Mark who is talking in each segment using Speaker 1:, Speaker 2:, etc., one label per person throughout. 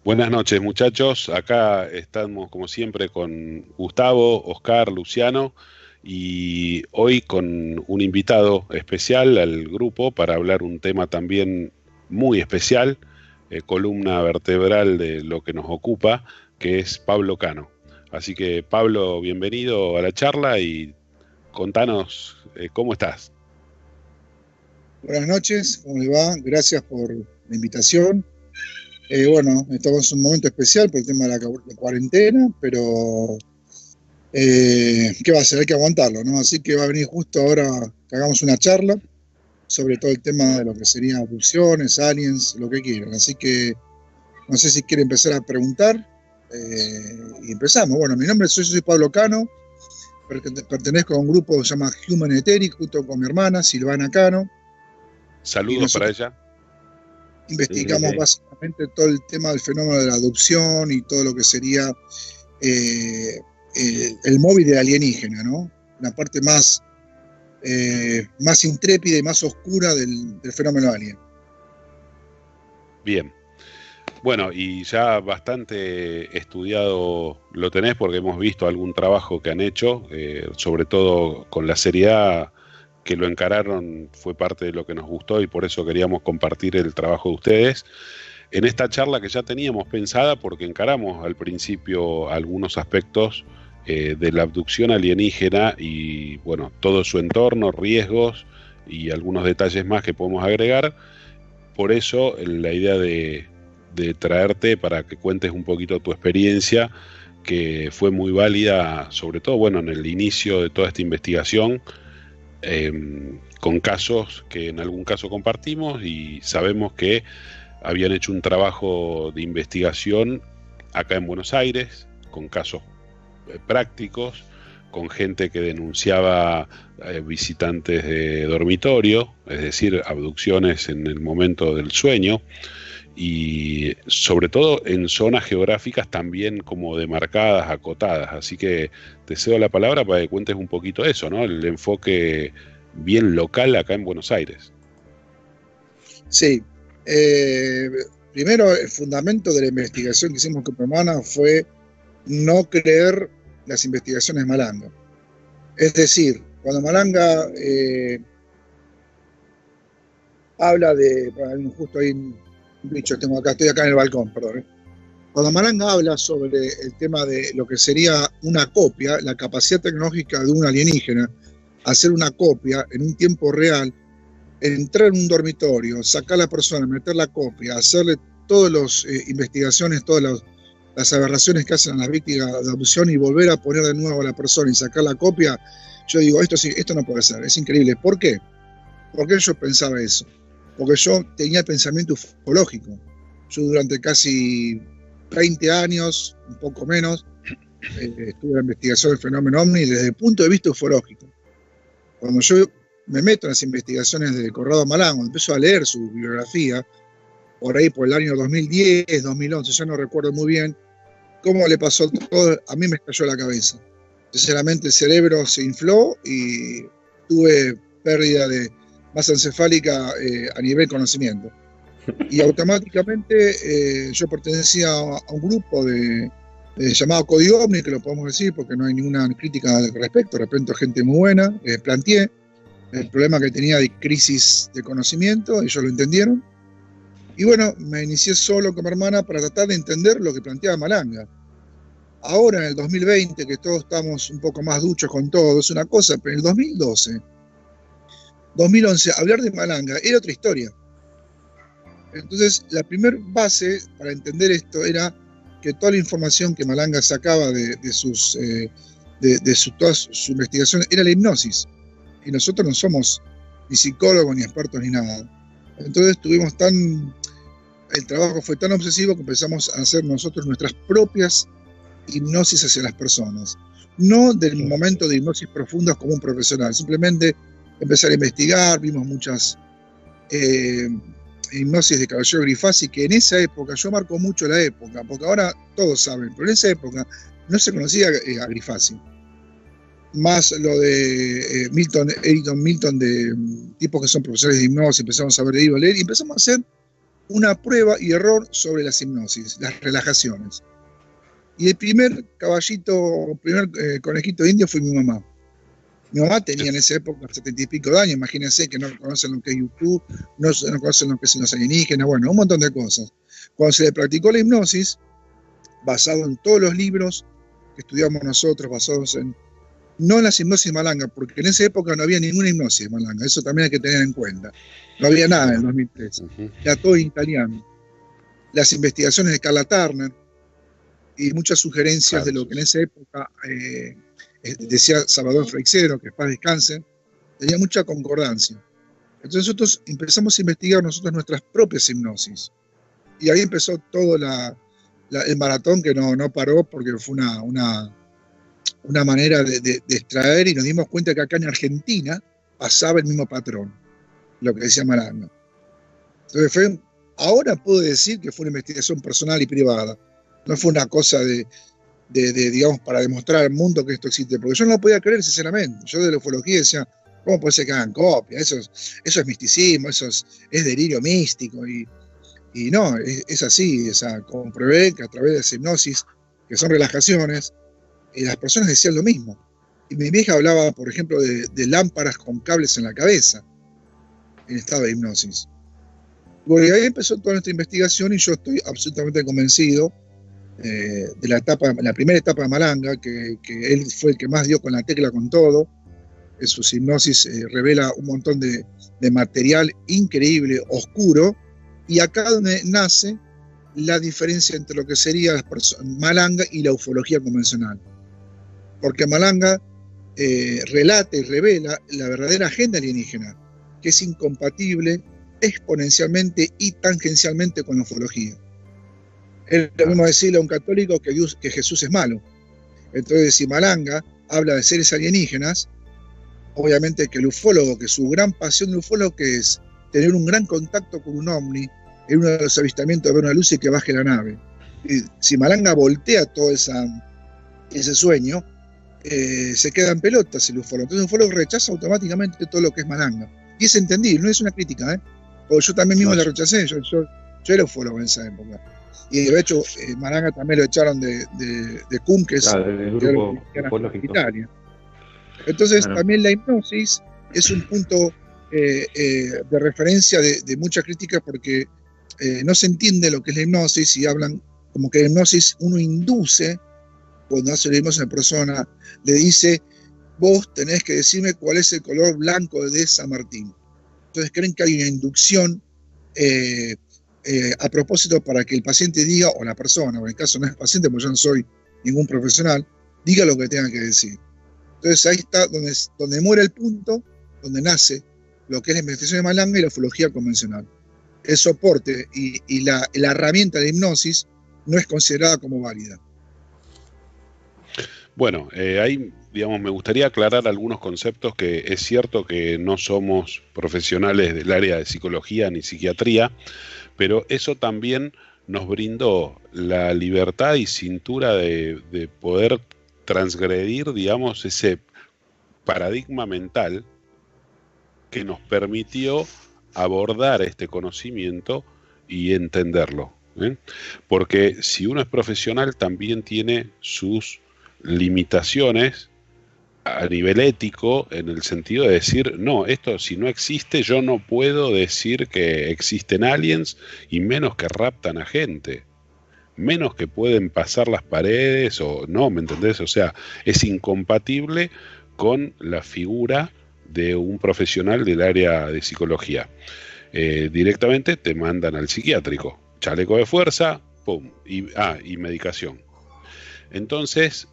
Speaker 1: Buenas noches, muchachos. Acá estamos, como siempre, con Gustavo, Oscar, Luciano y hoy con un invitado especial al grupo para hablar un tema también muy especial, columna vertebral de lo que nos ocupa, que es Pablo Cano. Así que, Pablo, bienvenido a la charla y contanos cómo estás.
Speaker 2: Buenas noches, ¿cómo le va? Gracias por la invitación. Bueno, estamos en un momento especial por el tema de la cuarentena, pero ¿qué va a hacer? Hay que aguantarlo, ¿no? Así que va a venir justo ahora que hagamos una charla sobre todo el tema de lo que serían abducciones, aliens, lo que quieran. Así que no sé si quiere empezar a preguntar y empezamos. Bueno, mi nombre soy Pablo Cano, pertenezco a un grupo que se llama Human Etheric, junto con mi hermana Silvana Cano, y
Speaker 1: Saludos para
Speaker 2: nosotros
Speaker 1: ella.
Speaker 2: investigamos básicamente todo el tema del fenómeno de la adopción y todo lo que sería el móvil del alienígena, ¿no? La parte más intrépida y más oscura del fenómeno alien.
Speaker 1: Bien. Bueno, y ya bastante estudiado lo tenés porque hemos visto algún trabajo que han hecho, sobre todo con la seriedad que lo encararon fue parte de lo que nos gustó y por eso queríamos compartir el trabajo de ustedes. En esta charla que ya teníamos pensada, porque encaramos al principio algunos aspectos de la abducción alienígena y, bueno, todo su entorno, riesgos y algunos detalles más que podemos agregar. Por eso la idea de traerte para que cuentes un poquito tu experiencia, que fue muy válida, sobre todo, bueno, en el inicio de toda esta investigación, eh, con casos que en algún caso compartimos y sabemos que habían hecho un trabajo de investigación acá en Buenos Aires, con casos prácticos, con gente que denunciaba visitantes de dormitorio, es decir, abducciones en el momento del sueño, y sobre todo en zonas geográficas también como demarcadas, acotadas. Así que te cedo la palabra para que cuentes un poquito eso, ¿no? El enfoque bien local acá en Buenos Aires.
Speaker 2: Sí. Primero, el fundamento de la investigación que hicimos con mi hermana fue no creer las investigaciones de Malanga. Es decir, cuando Malanga habla de... Bueno, justo ahí un bicho tengo acá, estoy acá en el balcón, perdón. Cuando Malanga habla sobre el tema de lo que sería una copia, la capacidad tecnológica de un alienígena, hacer una copia en un tiempo real, entrar en un dormitorio, sacar a la persona, meter la copia, hacerle todas las investigaciones, las aberraciones que hacen a las víctimas de adopción y volver a poner de nuevo a la persona y sacar la copia, yo digo, esto no puede ser, es increíble. ¿Por qué? ¿Por qué yo pensaba eso? Porque yo tenía el pensamiento ufológico. Yo durante casi 20 años, un poco menos, estuve en la investigación del fenómeno OVNI desde el punto de vista ufológico. Cuando yo me meto en las investigaciones de Corrado Malango, empiezo a leer su bibliografía, por ahí por el año 2010, 2011, ya no recuerdo muy bien, cómo le pasó todo, a mí me estalló la cabeza. Sinceramente el cerebro se infló y tuve pérdida de masa encefálica a nivel conocimiento. Y automáticamente yo pertenecía a un grupo llamado Código OVNI, que lo podemos decir porque no hay ninguna crítica al respecto, de repente gente muy buena, planteé el problema que tenía de crisis de conocimiento, ellos lo entendieron. Y bueno, me inicié solo con mi hermana para tratar de entender lo que planteaba Malanga. Ahora, en el 2020, que todos estamos un poco más duchos con todo, es una cosa, pero en el 2012, 2011, hablar de Malanga era otra historia. Entonces, la primera base para entender esto era que toda la información que Malanga sacaba de toda su investigación era la hipnosis. Y nosotros no somos ni psicólogos, ni expertos, ni nada. Entonces el trabajo fue tan obsesivo que empezamos a hacer nosotros nuestras propias hipnosis hacia las personas. No del momento de hipnosis profundas como un profesional, simplemente empezar a investigar, vimos muchas hipnosis de Caballero Grifasi, que en esa época, yo marco mucho la época, porque ahora todos saben, pero en esa época no se conocía a Grifasi. Más lo de Eric Milton, de tipos que son profesores de hipnosis, empezamos a ver de leer y empezamos a hacer una prueba y error sobre las hipnosis, las relajaciones. Y el primer conejito indio fue mi mamá. Mi mamá tenía en esa época 70 y pico de años, imagínense que no conocen lo que es YouTube, no conocen lo que son los alienígenas, bueno, un montón de cosas. Cuando se le practicó la hipnosis, basado en todos los libros que estudiamos nosotros, basados no en las hipnosis malanga, porque en esa época no había ninguna hipnosis malanga, eso también hay que tener en cuenta. No había nada en el 2003, era todo en italiano. Las investigaciones de Carla Turner y muchas sugerencias de lo que en esa época decía Salvador Freixero, que paz descanse, tenía mucha concordancia. Entonces nosotros empezamos a investigar nuestras propias hipnosis. Y ahí empezó todo el maratón que no paró, porque fue una manera de extraer, y nos dimos cuenta que acá en Argentina pasaba el mismo patrón, lo que decía Malanga. Entonces ahora puedo decir que fue una investigación personal y privada. No fue una cosa digamos, para demostrar al mundo que esto existe, porque yo no lo podía creer, sinceramente. Yo de la ufología decía, ¿cómo puede ser que hagan copia? Eso es misticismo, eso es delirio místico, y no, es así. O sea, comprobé que a través de esa hipnosis, que son relajaciones, las personas decían lo mismo. Y mi vieja hablaba, por ejemplo, de lámparas con cables en la cabeza, en estado de hipnosis. Bueno, y ahí empezó toda nuestra investigación, y yo estoy absolutamente convencido de la primera etapa de Malanga, que él fue el que más dio con la tecla con todo. En sus hipnosis revela un montón de material increíble, oscuro, y acá donde nace la diferencia entre lo que sería Malanga y la ufología convencional. Porque Malanga relata y revela la verdadera agenda alienígena, que es incompatible exponencialmente y tangencialmente con la ufología. Es lo mismo decirle a un católico que Jesús es malo. Entonces, si Malanga habla de seres alienígenas, obviamente que el ufólogo, que su gran pasión del ufólogo, que es tener un gran contacto con un ovni, en uno de los avistamientos de ver una luz y que baje la nave. Y si Malanga voltea todo ese sueño, se queda en pelotas el ufólogo. Entonces el ufólogo rechaza automáticamente todo lo que es Malanga. Y es entendible, no es una crítica, porque yo también mismo la rechacé, yo era ufólogo en esa época. Y de hecho, Malanga también lo echaron de CUM, que es
Speaker 3: del grupo ufológico.
Speaker 2: Entonces, también la hipnosis es un punto de referencia de mucha crítica, porque no se entiende lo que es la hipnosis, y hablan como que la hipnosis uno induce, cuando hace la hipnosis a una persona, le dice, vos tenés que decirme cuál es el color blanco de San Martín. Entonces creen que hay una inducción a propósito para que el paciente diga, o la persona, o en el caso no es paciente, porque yo no soy ningún profesional, diga lo que tenga que decir. Entonces ahí está donde muere el punto, donde nace lo que es la investigación de Malanga y la ufología convencional. El soporte y la herramienta de hipnosis no es considerada como válida.
Speaker 1: Bueno, ahí, digamos, me gustaría aclarar algunos conceptos, que es cierto que no somos profesionales del área de psicología ni psiquiatría, pero eso también nos brindó la libertad y cintura de poder transgredir, digamos, ese paradigma mental que nos permitió abordar este conocimiento y entenderlo, ¿eh? Porque si uno es profesional, también tiene sus limitaciones a nivel ético, en el sentido de decir, no, esto si no existe, yo no puedo decir que existen aliens, y menos que raptan a gente, menos que pueden pasar las paredes, o no, ¿me entendés? O sea, es incompatible con la figura de un profesional del área de psicología. Directamente te mandan al psiquiátrico, chaleco de fuerza, pum, y medicación. Entonces,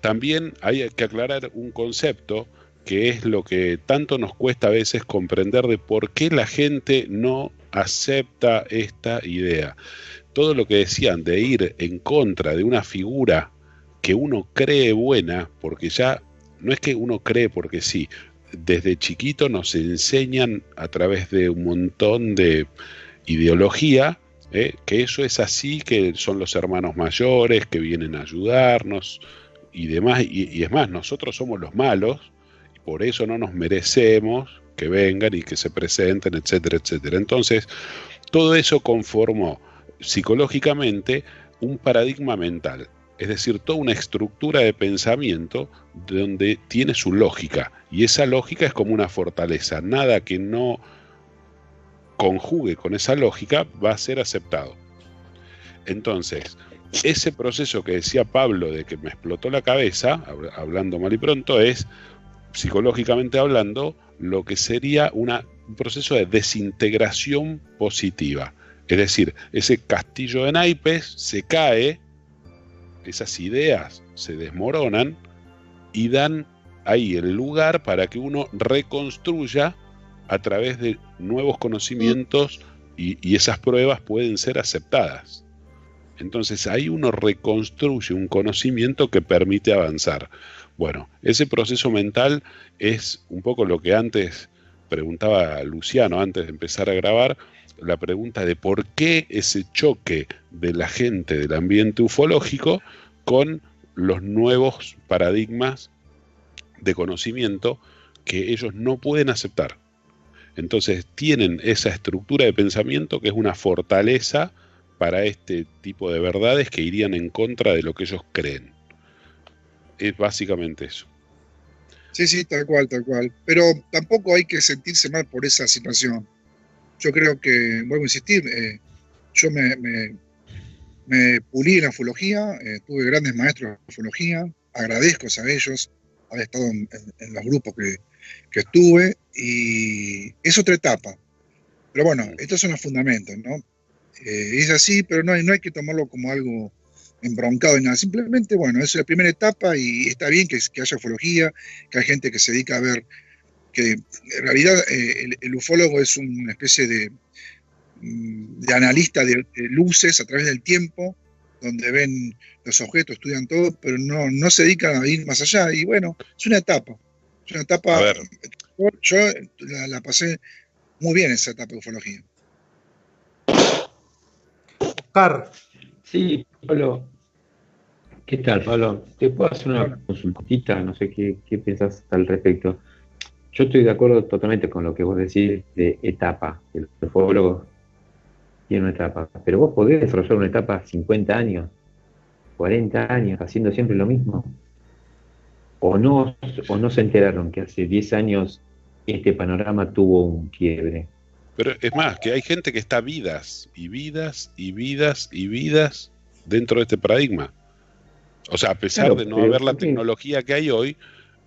Speaker 1: también hay que aclarar un concepto, que es lo que tanto nos cuesta a veces comprender, de por qué la gente no acepta esta idea. Todo lo que decían de ir en contra de una figura que uno cree buena, porque ya no es que uno cree porque sí, desde chiquito nos enseñan a través de un montón de ideología, que eso es así, que son los hermanos mayores que vienen a ayudarnos y demás, y es más, nosotros somos los malos, y por eso no nos merecemos que vengan y que se presenten, etcétera, etcétera. Entonces, todo eso conformó psicológicamente un paradigma mental, es decir, toda una estructura de pensamiento donde tiene su lógica, y esa lógica es como una fortaleza, nada que no conjugue con esa lógica va a ser aceptado. Entonces, ese proceso que decía Pablo de que me explotó la cabeza, hablando mal y pronto, es, psicológicamente hablando, lo que sería un proceso de desintegración positiva. Es decir, ese castillo de naipes se cae, esas ideas se desmoronan y dan ahí el lugar para que uno reconstruya a través de nuevos conocimientos y esas pruebas pueden ser aceptadas. Entonces ahí uno reconstruye un conocimiento que permite avanzar. Bueno, ese proceso mental es un poco lo que antes preguntaba Luciano, antes de empezar a grabar, la pregunta de por qué ese choque de la gente del ambiente ufológico con los nuevos paradigmas de conocimiento que ellos no pueden aceptar. Entonces tienen esa estructura de pensamiento que es una fortaleza para este tipo de verdades que irían en contra de lo que ellos creen. Es básicamente eso.
Speaker 2: Sí, tal cual. Pero tampoco hay que sentirse mal por esa situación. Yo creo que, vuelvo a insistir, yo me pulí en la ufología, tuve grandes maestros de ufología, agradezco a ellos, haber estado en los grupos que estuve, y es otra etapa. Pero bueno, estos son los fundamentos, ¿no? Es así, pero no hay que tomarlo como algo embroncado ni nada. Simplemente, bueno, es la primera etapa y está bien que haya ufología, que hay gente que se dedica a ver, que en realidad el ufólogo es una especie de analista de luces a través del tiempo, donde ven los objetos, estudian todo, pero no se dedican a ir más allá. Y bueno, es una etapa.
Speaker 1: A ver.
Speaker 2: Yo la pasé muy bien esa etapa de ufología.
Speaker 3: Oscar. Sí, Pablo. ¿Qué tal, Pablo? ¿Te puedo hacer una consultita? No sé qué pensás al respecto. Yo estoy de acuerdo totalmente con lo que vos decís de etapa. El ufólogo tiene una etapa. Pero vos podés desarrollar una etapa 50 años, 40 años, haciendo siempre lo mismo. ¿O no se enteraron que hace 10 años este panorama tuvo un quiebre?
Speaker 1: Pero es más, que hay gente que está vidas y vidas y vidas y vidas dentro de este paradigma. O sea, a pesar de no haber la tecnología que hay hoy,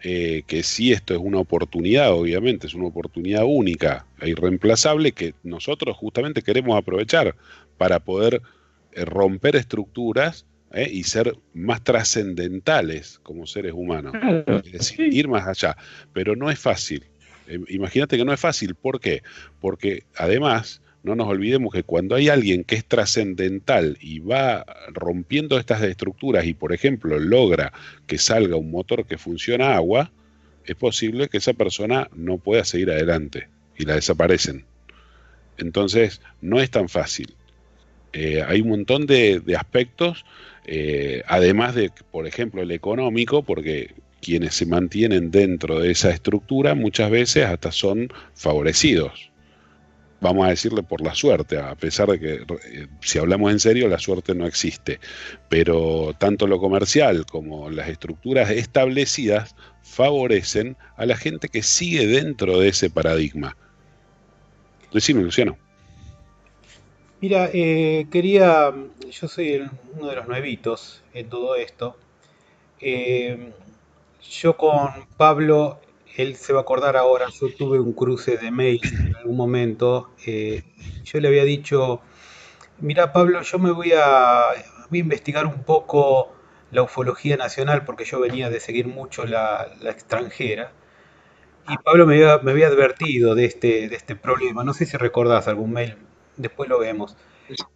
Speaker 1: que sí, esto es una oportunidad, obviamente, es una oportunidad única e irreemplazable que nosotros justamente queremos aprovechar para poder romper estructuras y ser más trascendentales como seres humanos. Es decir, ir más allá. Pero no es fácil. Imagínate que no es fácil. ¿Por qué? Porque además, no nos olvidemos que cuando hay alguien que es trascendental y va rompiendo estas estructuras y, por ejemplo, logra que salga un motor que funciona a agua, es posible que esa persona no pueda seguir adelante y la desaparecen. Entonces, no es tan fácil. Hay un montón de aspectos, además de, por ejemplo, el económico, porque quienes se mantienen dentro de esa estructura muchas veces hasta son favorecidos. Vamos a decirle por la suerte, a pesar de que si hablamos en serio la suerte no existe, pero tanto lo comercial como las estructuras establecidas favorecen a la gente que sigue dentro de ese paradigma. Decime, Luciano.
Speaker 4: Mira, yo soy uno de los nuevitos en todo esto. Yo con Pablo, él se va a acordar ahora, yo tuve un cruce de mails en algún momento. Yo le había dicho, mira Pablo, yo voy a investigar un poco la ufología nacional porque yo venía de seguir mucho la extranjera. Y Pablo me había advertido de este problema. No sé si recordás algún mail, después lo vemos.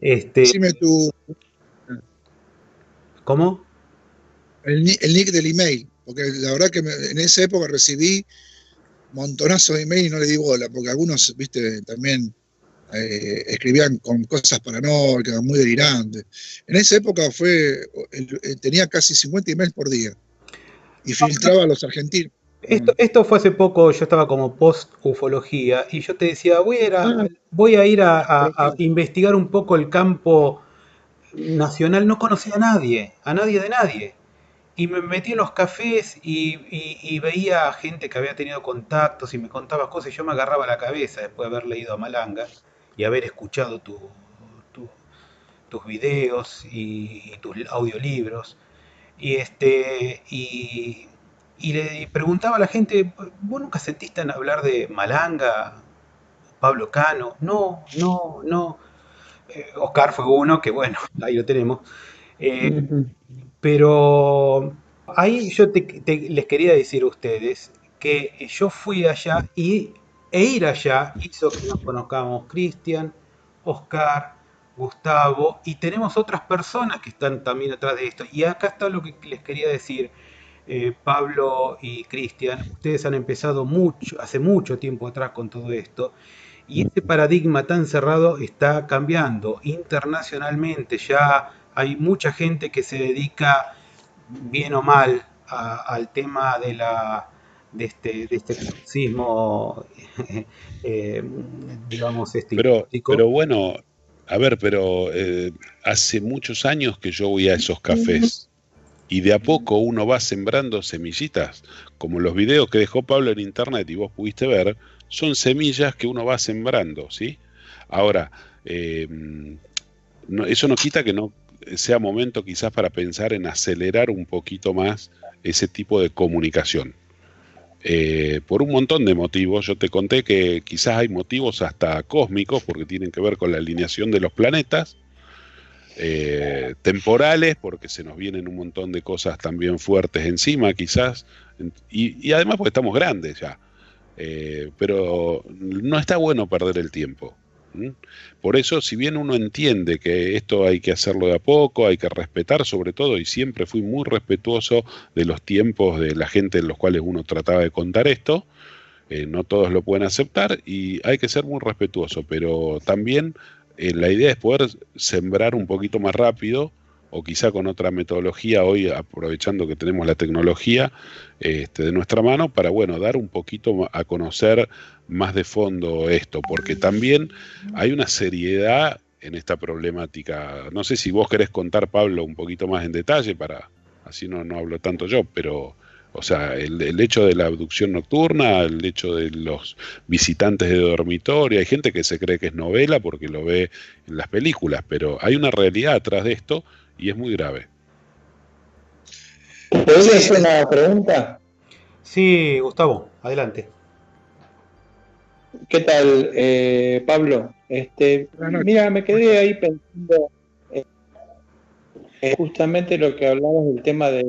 Speaker 2: Decime
Speaker 4: ¿Cómo?
Speaker 2: el nick del email, porque la verdad que en esa época recibí montonazo de email y no le di bola, porque algunos, viste, también escribían con cosas paranoicas, muy delirantes. En esa época tenía casi 50 emails por día y filtraba a los argentinos.
Speaker 4: Esto fue hace poco, yo estaba como post-ufología y yo te decía, voy a ir a investigar un poco el campo nacional. No conocía a nadie de nadie. Y me metí en los cafés y veía gente que había tenido contactos y me contaba cosas y yo me agarraba la cabeza después de haber leído a Malanga y haber escuchado tu- tus videos y tus audiolibros. Y y le preguntaba a la gente, ¿vos nunca sentiste en hablar de Malanga, Pablo Cano? No, no, no. Oscar fue uno que bueno, ahí lo tenemos. Eh, pero ahí yo les quería decir a ustedes que yo fui allá e ir allá hizo que nos conozcamos Cristian, Oscar, Gustavo y tenemos otras personas que están también atrás de esto. Y acá está lo que les quería decir, Pablo y Cristian. Ustedes han empezado hace mucho tiempo atrás con todo esto. Y este paradigma tan cerrado está cambiando internacionalmente. Ya hay mucha gente que se dedica, bien o mal, al tema de este exorcismo, eh, digamos,
Speaker 1: Pero
Speaker 4: hipnótico.
Speaker 1: bueno, a ver, pero hace muchos años que yo voy a esos cafés y de a poco uno va sembrando semillitas, como los videos que dejó Pablo en internet y vos pudiste ver, son semillas que uno va sembrando, ¿sí? Ahora, eh, eso no quita que no sea momento quizás para pensar en acelerar un poquito más ese tipo de comunicación. Por un montón de motivos. Yo te conté que quizás hay motivos hasta cósmicos, porque tienen que ver con la alineación de los planetas, temporales, porque se nos vienen un montón de cosas también fuertes encima, quizás, y además porque estamos grandes ya. Pero no está bueno perder el tiempo. ¿Mm? Por eso, si bien uno entiende que esto hay que hacerlo de a poco, hay que respetar sobre todo, y siempre fui muy respetuoso de los tiempos de la gente en los cuales uno trataba de contar esto, no todos lo pueden aceptar y hay que ser muy respetuoso, pero también la idea es poder sembrar un poquito más rápido o quizá con otra metodología hoy, aprovechando que tenemos la tecnología de nuestra mano, para, bueno, dar un poquito a conocer más de fondo esto, porque también hay una seriedad en esta problemática. No sé si vos querés contar, Pablo, un poquito más en detalle, para así no hablo tanto yo, pero o sea, el hecho de la abducción nocturna, el hecho de los visitantes de dormitorio, hay gente que se cree que es novela porque lo ve en las películas, pero hay una realidad atrás de esto y es muy grave.
Speaker 5: ¿Podría hacer una pregunta?
Speaker 4: Sí, Gustavo, adelante.
Speaker 5: ¿Qué tal, Pablo? Mira, me quedé ahí pensando justamente lo que hablabas del tema de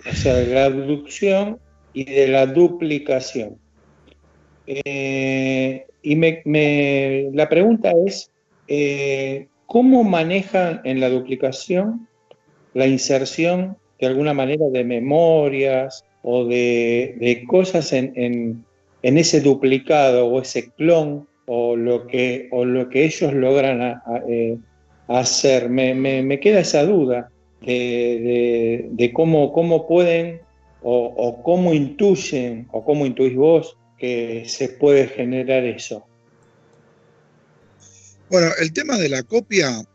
Speaker 5: o sea, de la abducción y de la duplicación. Y la pregunta es, ¿cómo manejan en la duplicación la inserción de alguna manera de memorias o de cosas en ese duplicado o ese clon o lo que ellos logran hacer? Me queda esa duda de cómo pueden o cómo intuyen o cómo intuís vos que se puede generar eso.
Speaker 2: Bueno, el tema de la copia, o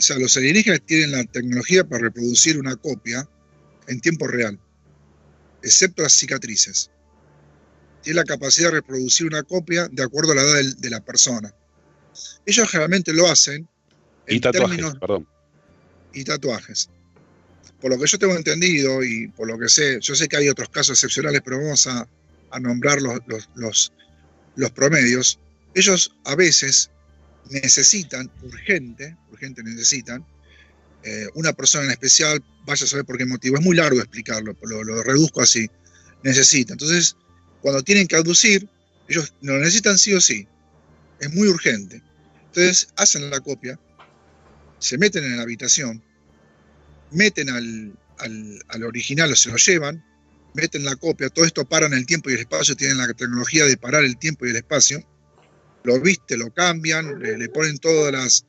Speaker 2: sea, los alienígenas tienen la tecnología para reproducir una copia en tiempo real, excepto las cicatrices. Tiene la capacidad de reproducir una copia de acuerdo a la edad de la persona. Ellos generalmente lo hacen en términos...
Speaker 1: Perdón.
Speaker 2: Y tatuajes. Por lo que yo tengo entendido y por lo que sé, yo sé que hay otros casos excepcionales, pero vamos a nombrar los promedios. Ellos a veces necesitan, urgente necesitan, una persona en especial, vaya a saber por qué motivo, es muy largo explicarlo, lo reduzco así, necesita. Entonces, cuando tienen que abducir, ellos lo necesitan sí o sí, es muy urgente. Entonces, hacen la copia, se meten en la habitación, meten al original o se lo llevan, meten la copia, todo esto paran el tiempo y el espacio, tienen la tecnología de parar el tiempo y el espacio, lo viste, lo cambian, le ponen todas las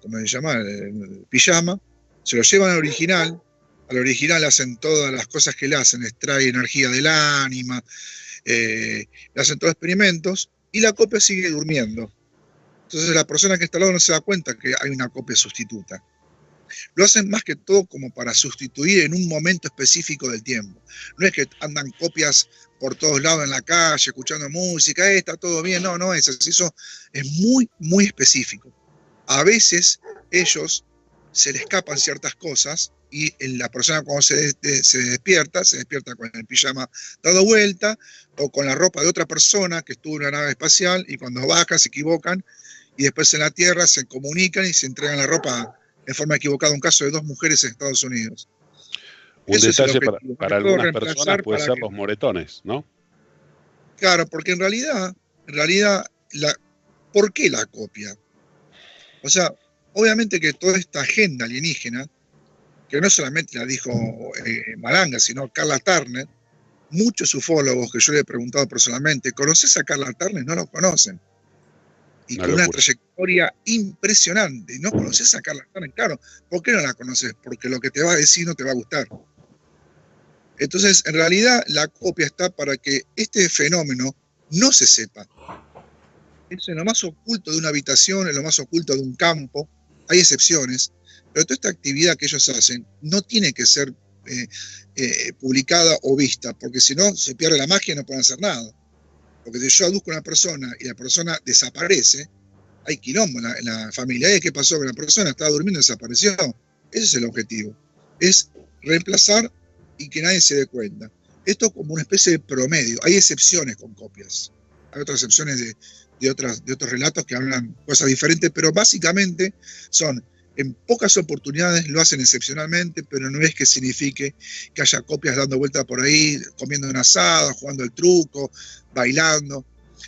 Speaker 2: ¿cómo se llama? El pijama, se lo llevan al original Al original hacen todas las cosas que le hacen, extrae energía del ánima, le hacen todos experimentos, y la copia sigue durmiendo. Entonces la persona que está al lado no se da cuenta que hay una copia sustituta. Lo hacen más que todo como para sustituir en un momento específico del tiempo. No es que andan copias por todos lados en la calle, escuchando música, está todo bien, no es así, eso es muy, muy específico. A veces ellos se les escapan ciertas cosas y la persona cuando se despierta con el pijama dado vuelta o con la ropa de otra persona que estuvo en una nave espacial y cuando baja se equivocan y después en la Tierra se comunican y se entregan la ropa en forma equivocada. Un caso de 2 mujeres en Estados Unidos.
Speaker 1: Un detalle para algunas personas puede ser los moretones, ¿no?
Speaker 2: Claro, porque en realidad, ¿por qué la copia? O sea, obviamente que toda esta agenda alienígena, que no solamente la dijo Malanga, sino Carla Turner, muchos ufólogos que yo le he preguntado personalmente, ¿conoces a Carla Turner? No lo conocen. Y con una trayectoria impresionante. ¿No conoces a Carla Turner? Claro, ¿por qué no la conoces? Porque lo que te va a decir no te va a gustar. Entonces, en realidad, la copia está para que este fenómeno no se sepa. Es en lo más oculto de una habitación, en lo más oculto de un campo. Hay excepciones, pero toda esta actividad que ellos hacen no tiene que ser publicada o vista, porque si no, se pierde la magia y no pueden hacer nada. Porque si yo aduzco a una persona y la persona desaparece, hay quilombo en la familia. ¿Qué pasó con la persona? Estaba durmiendo y desapareció. Ese es el objetivo. Es reemplazar y que nadie se dé cuenta. Esto como una especie de promedio. Hay excepciones con copias. Hay otras excepciones de otros relatos que hablan cosas diferentes, pero básicamente son, en pocas oportunidades lo hacen excepcionalmente, pero no es que signifique que haya copias dando vuelta por ahí, comiendo un asado, jugando el truco, bailando.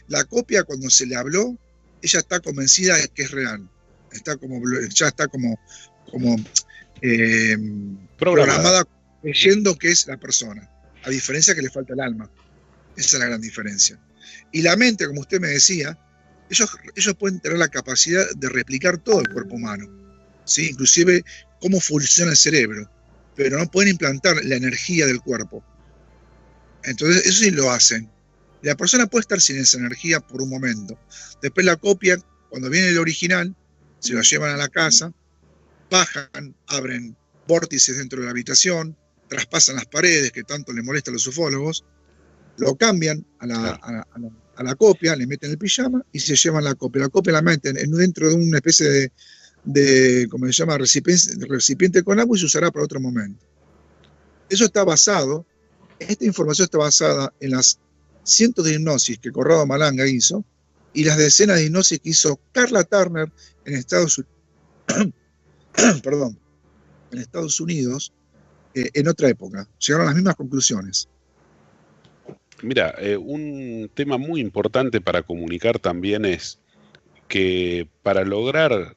Speaker 2: La copia, cuando se le habló, ella está convencida de que es real. Ya está como programada, creyendo que es la persona, a diferencia que le falta el alma. Esa es la gran diferencia. Y la mente, como usted me decía, ellos pueden tener la capacidad de replicar todo el cuerpo humano, ¿sí? Inclusive cómo funciona el cerebro, pero no pueden implantar la energía del cuerpo. Entonces, eso sí lo hacen. La persona puede estar sin esa energía por un momento. Después la copia, cuando viene el original, se lo llevan a la casa, bajan, abren vórtices dentro de la habitación, traspasan las paredes que tanto les molesta a los ufólogos, lo cambian a la copia, le meten el pijama y se llevan la copia. La copia la meten dentro de una especie de ¿cómo se llama? Recipiente con agua y se usará para otro momento. Eso está basado, esta información está basada en las cientos de hipnosis que Corrado Malanga hizo y las decenas de hipnosis que hizo Carla Turner en Estados Unidos. Perdón, en Estados Unidos en otra época. Llegaron a las mismas conclusiones.
Speaker 1: Mira, un tema muy importante para comunicar también es que para lograr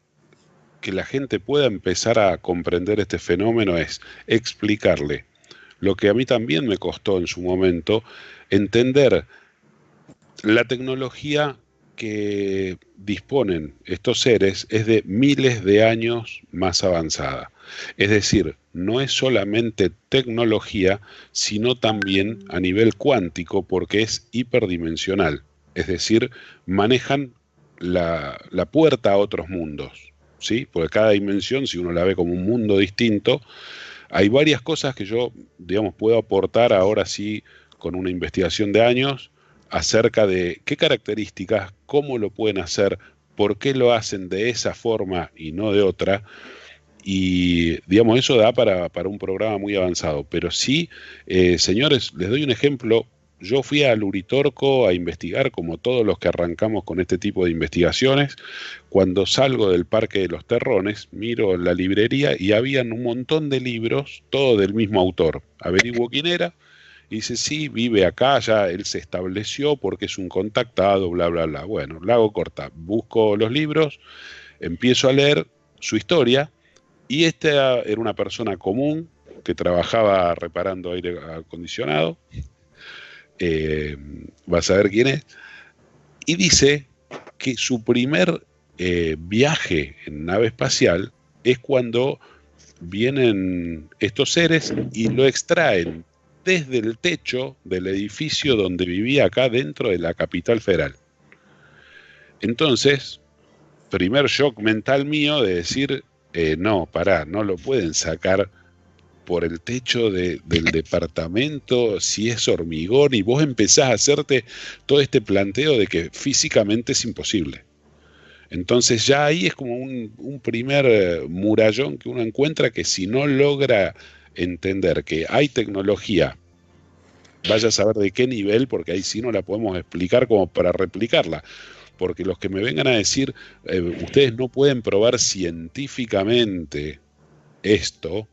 Speaker 1: que la gente pueda empezar a comprender este fenómeno es explicarle lo que a mí también me costó en su momento, entender la tecnología que disponen estos seres es de miles de años más avanzada. Es decir, no es solamente tecnología, sino también a nivel cuántico, porque es hiperdimensional. Es decir, manejan la puerta a otros mundos, ¿sí? Porque cada dimensión, si uno la ve como un mundo distinto, hay varias cosas que yo, digamos, puedo aportar ahora sí con una investigación de años acerca de qué características, cómo lo pueden hacer, por qué lo hacen de esa forma y no de otra. Y, digamos, eso da para un programa muy avanzado. Pero sí, señores, les doy un ejemplo. Yo fui al Uritorco a investigar, como todos los que arrancamos con este tipo de investigaciones. Cuando salgo del Parque de los Terrones, miro en la librería y habían un montón de libros, todos del mismo autor. Averiguo quién era, y dice, sí, vive acá, ya él se estableció porque es un contactado, bla, bla, bla. Bueno, la hago corta. Busco los libros, empiezo a leer su historia, y esta era una persona común que trabajaba reparando aire acondicionado. Vas a ver quién es. Y dice que su primer viaje en nave espacial es cuando vienen estos seres y lo extraen desde el techo del edificio donde vivía acá dentro de la capital federal. Entonces, primer shock mental mío de decir, no, pará, no lo pueden sacar por el techo del departamento si es hormigón, y vos empezás a hacerte todo este planteo de que físicamente es imposible. Entonces ya ahí es como un primer murallón que uno encuentra, que si no logra entender que hay tecnología, vaya a saber de qué nivel, porque ahí sí no la podemos explicar como para replicarla. Porque los que me vengan a decir, ustedes no pueden probar científicamente esto,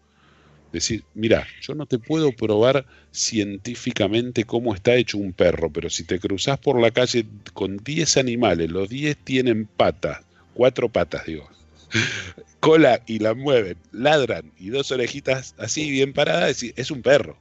Speaker 1: decir, mira, yo no te puedo probar científicamente cómo está hecho un perro, pero si te cruzás por la calle con 10 animales, los 10 tienen patas, 4 patas, digo, cola, y la mueven, ladran, y 2 orejitas así bien paradas, es un perro.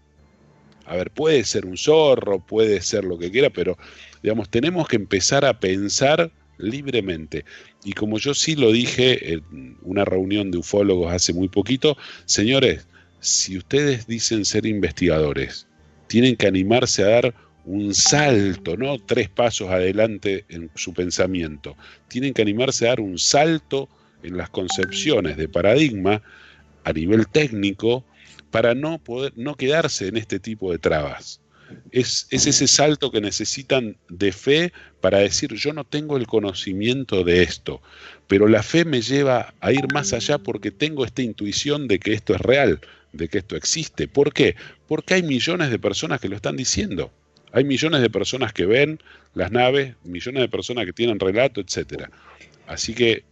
Speaker 1: A ver, puede ser un zorro, puede ser lo que quiera, pero, digamos, tenemos que empezar a pensar libremente. Y como yo sí lo dije en una reunión de ufólogos hace muy poquito, señores, si ustedes dicen ser investigadores, tienen que animarse a dar un salto, no 3 pasos adelante en su pensamiento. Tienen que animarse a dar un salto en las concepciones de paradigma a nivel técnico para no quedarse en este tipo de trabas. Es ese salto que necesitan de fe para decir, yo no tengo el conocimiento de esto, pero la fe me lleva a ir más allá porque tengo esta intuición de que esto es real, de que esto existe. ¿Por qué? Porque hay millones de personas que lo están diciendo. Hay millones de personas que ven las naves, millones de personas que tienen relato, etcétera. Así que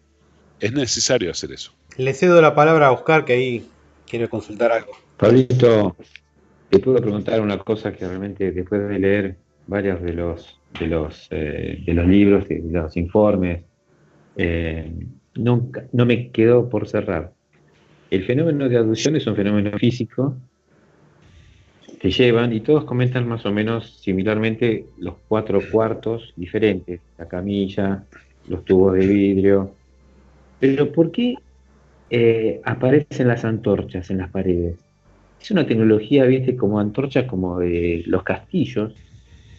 Speaker 1: es necesario hacer eso.
Speaker 4: Le cedo la palabra a Oscar, que ahí quiere consultar algo.
Speaker 3: Pablito, te puedo preguntar una cosa que realmente después de leer varios de los libros, de los informes, no me quedó por cerrar. El fenómeno de abducción es un fenómeno físico que llevan, y todos comentan más o menos similarmente, los 4 cuartos diferentes, la camilla, los tubos de vidrio. Pero ¿por qué aparecen las antorchas en las paredes? Es una tecnología, viste, como antorchas como de los castillos.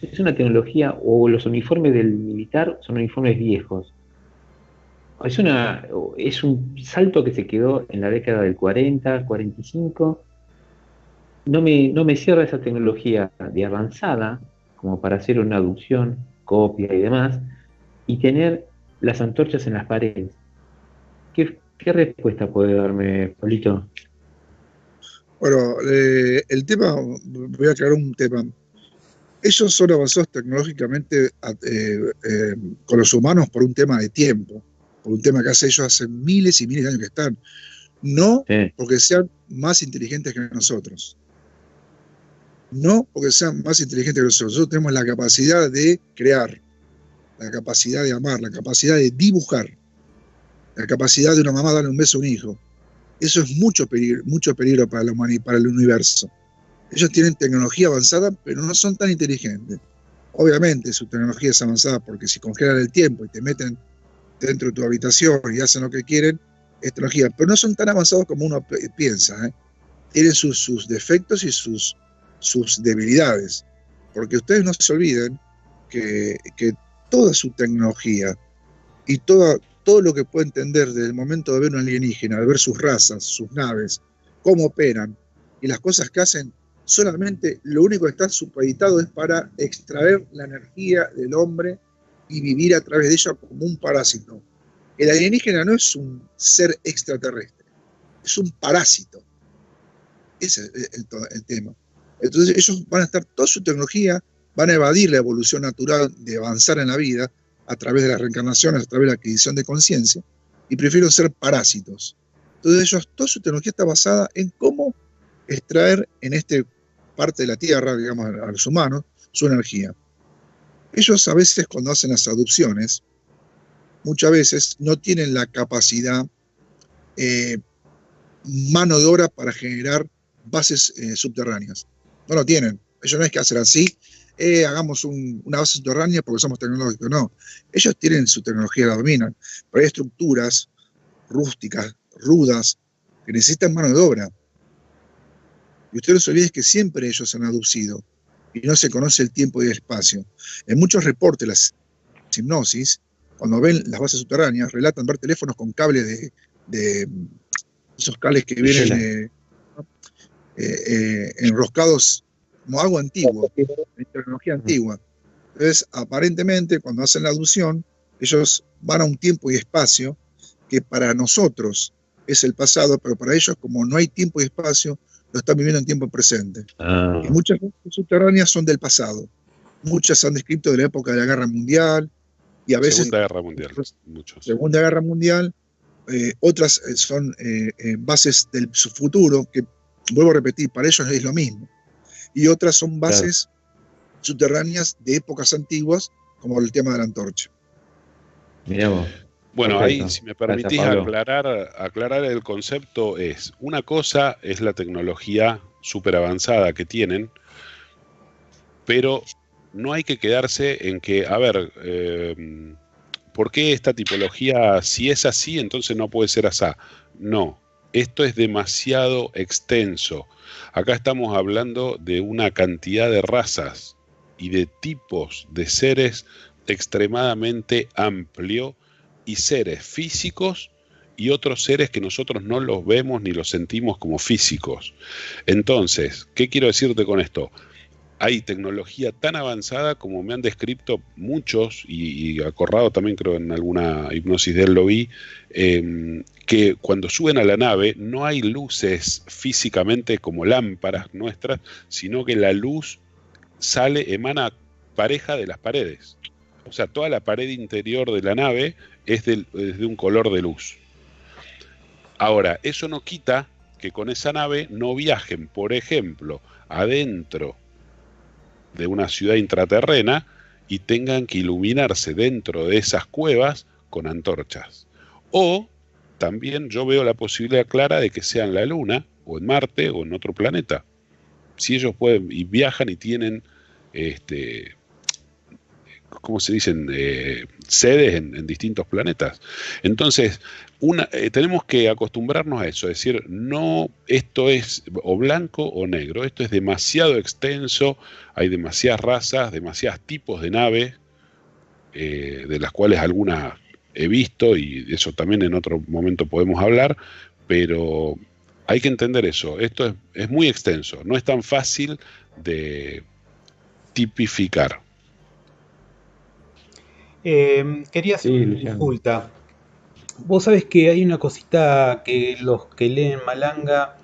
Speaker 3: Es una tecnología, o los uniformes del militar son uniformes viejos. Es un salto que se quedó en la década del 40, 45. No me cierra esa tecnología de avanzada como para hacer una abducción, copia y demás, y tener las antorchas en las paredes. ¿Qué respuesta puede darme, Pablito?
Speaker 2: Bueno, el tema, voy a aclarar un tema. Ellos son avanzados tecnológicamente con los humanos por un tema de tiempo, por un tema que ellos hace miles y miles de años que están, no porque sean más inteligentes que nosotros. No porque sean más inteligentes que nosotros. Nosotros tenemos la capacidad de crear, la capacidad de amar, la capacidad de dibujar, la capacidad de una mamá darle un beso a un hijo. Eso es mucho peligro para la humanidad, para el universo. Ellos tienen tecnología avanzada, pero no son tan inteligentes. Obviamente su tecnología es avanzada porque si congelan el tiempo y te meten dentro de tu habitación y hacen lo que quieren, es tecnología. Pero no son tan avanzados como uno piensa, ¿eh? Tienen sus defectos y sus debilidades. Porque ustedes no se olviden que toda su tecnología y todo lo que puede entender desde el momento de ver un alienígena, de ver sus razas, sus naves, cómo operan y las cosas que hacen, solamente lo único que está supeditado es para extraer la energía del hombre y vivir a través de ella como un parásito. El alienígena no es un ser extraterrestre, es un parásito. Ese es el tema. Entonces ellos van a estar, toda su tecnología, van a evadir la evolución natural de avanzar en la vida a través de las reencarnaciones, a través de la adquisición de conciencia, y prefieren ser parásitos. Entonces ellos, toda su tecnología está basada en cómo extraer en esta parte de la Tierra, digamos, a los humanos, su energía. Ellos a veces cuando hacen las adopciones, muchas veces no tienen la capacidad, mano de obra para generar bases subterráneas. No lo tienen. Ellos no es que hacen así, hagamos una base subterránea porque somos tecnológicos. No, ellos tienen su tecnología, la dominan, pero hay estructuras rústicas, rudas, que necesitan mano de obra. Y ustedes no se olviden que siempre ellos han aducido, y no se conoce el tiempo y el espacio. En muchos reportes, las hipnosis, cuando ven las bases subterráneas, relatan ver teléfonos con cables de esos cables que vienen enroscados como algo antiguo, en tecnología antigua. Entonces, aparentemente, cuando hacen la aducción, ellos van a un tiempo y espacio que para nosotros es el pasado, pero para ellos, como no hay tiempo y espacio, lo están viviendo en tiempo presente. Y muchas bases subterráneas son del pasado. Muchas han descrito de la época de la Guerra Mundial, y a veces...
Speaker 1: Segunda Guerra Mundial, muchos.
Speaker 2: Segunda Guerra Mundial, otras son bases del su futuro, que, vuelvo a repetir, para ellos es lo mismo. Y otras son bases subterráneas de épocas antiguas, como el tema de la antorcha.
Speaker 3: Miramos.
Speaker 1: Bueno,
Speaker 3: Perfecto.
Speaker 1: ahí, si me permitís aclarar el concepto, una cosa es la tecnología súper avanzada que tienen, pero no hay que quedarse en que, a ver, ¿por qué esta tipología, si es así, entonces no puede ser así? No, esto es demasiado extenso. Acá estamos hablando de una cantidad de razas y de tipos de seres extremadamente amplio, y seres físicos y otros seres que nosotros no los vemos ni los sentimos como físicos. Entonces, ¿qué quiero decirte con esto? Hay tecnología tan avanzada como me han descrito muchos, y a Corrado también creo en alguna hipnosis de él lo vi, que cuando suben a la nave no hay luces físicamente como lámparas nuestras, sino que la luz emana pareja de las paredes. O sea, toda la pared interior de la nave es de un color de luz. Ahora, eso no quita que con esa nave no viajen, por ejemplo, adentro de una ciudad intraterrena y tengan que iluminarse dentro de esas cuevas con antorchas. O también yo veo la posibilidad clara de que sea en la Luna, o en Marte, o en otro planeta. Si ellos pueden, y viajan y tienen ¿cómo se dicen? Sedes en distintos planetas. Entonces, tenemos que acostumbrarnos a eso, es decir, no esto es o blanco o negro, esto es demasiado extenso, hay demasiadas razas, demasiados tipos de naves, de las cuales algunas he visto, y de eso también en otro momento podemos hablar, pero hay que entender eso, esto es muy extenso, no es tan fácil de tipificar.
Speaker 4: Quería hacer una consulta. Vos sabés que hay una cosita que los que leen Malanga,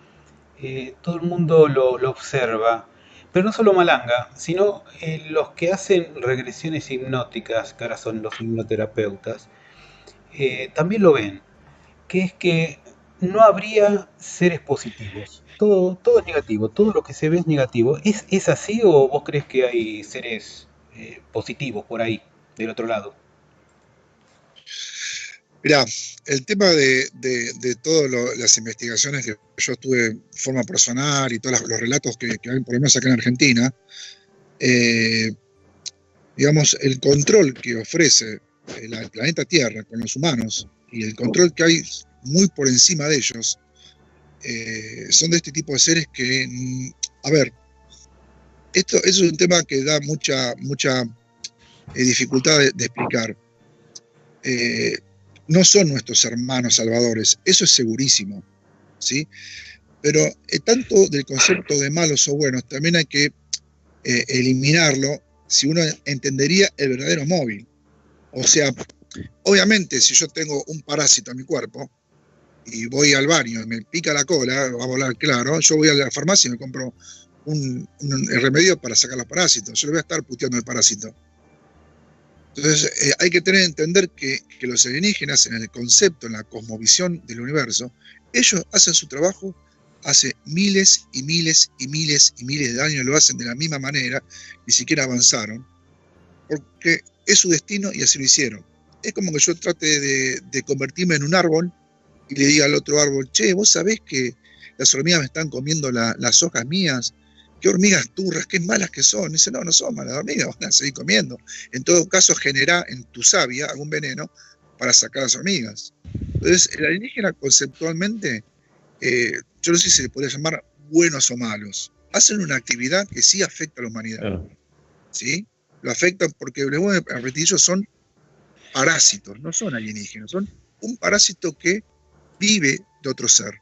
Speaker 4: todo el mundo lo observa, pero no solo Malanga, sino los que hacen regresiones hipnóticas, que ahora son los hipnoterapeutas, también lo ven, que es que no habría seres positivos. Todo es negativo, todo lo que se ve es negativo. ¿Es así o vos crees que hay seres positivos por ahí, del otro lado?
Speaker 2: Mirá, el tema de todas las investigaciones que yo tuve en forma personal y todos los relatos que hay por lo menos acá en Argentina, digamos, el control que ofrece el planeta Tierra con los humanos y el control que hay muy por encima de ellos, son de este tipo de seres que, a ver, eso es un tema que da mucha dificultad de explicar. No son nuestros hermanos salvadores, eso es segurísimo, ¿sí? Pero tanto del concepto de malos o buenos, también hay que eliminarlo si uno entendería el verdadero móvil. O sea, obviamente, si yo tengo un parásito en mi cuerpo y voy al baño y me pica la cola, vamos a hablar claro, yo voy a la farmacia y me compro un remedio para sacar los parásitos. Yo le voy a estar puteando el parásito. Entonces, hay que entender que los alienígenas, en el concepto, en la cosmovisión del universo, ellos hacen su trabajo hace miles y miles y miles y miles de años, lo hacen de la misma manera, ni siquiera avanzaron, porque es su destino y así lo hicieron. Es como que yo trate de convertirme en un árbol y le diga al otro árbol, che, vos sabés que las hormigas me están comiendo las hojas mías, qué hormigas turras, qué malas que son. Y dice, no son malas hormigas, van a seguir comiendo. En todo caso, genera en tu savia algún veneno para sacar las hormigas. Entonces, el alienígena conceptualmente yo no sé si se le podría llamar buenos o malos, hacen una actividad que sí afecta a la humanidad. ¿Sí? Lo afectan porque los reptilianos son parásitos, no son alienígenas, son un parásito que vive de otro ser.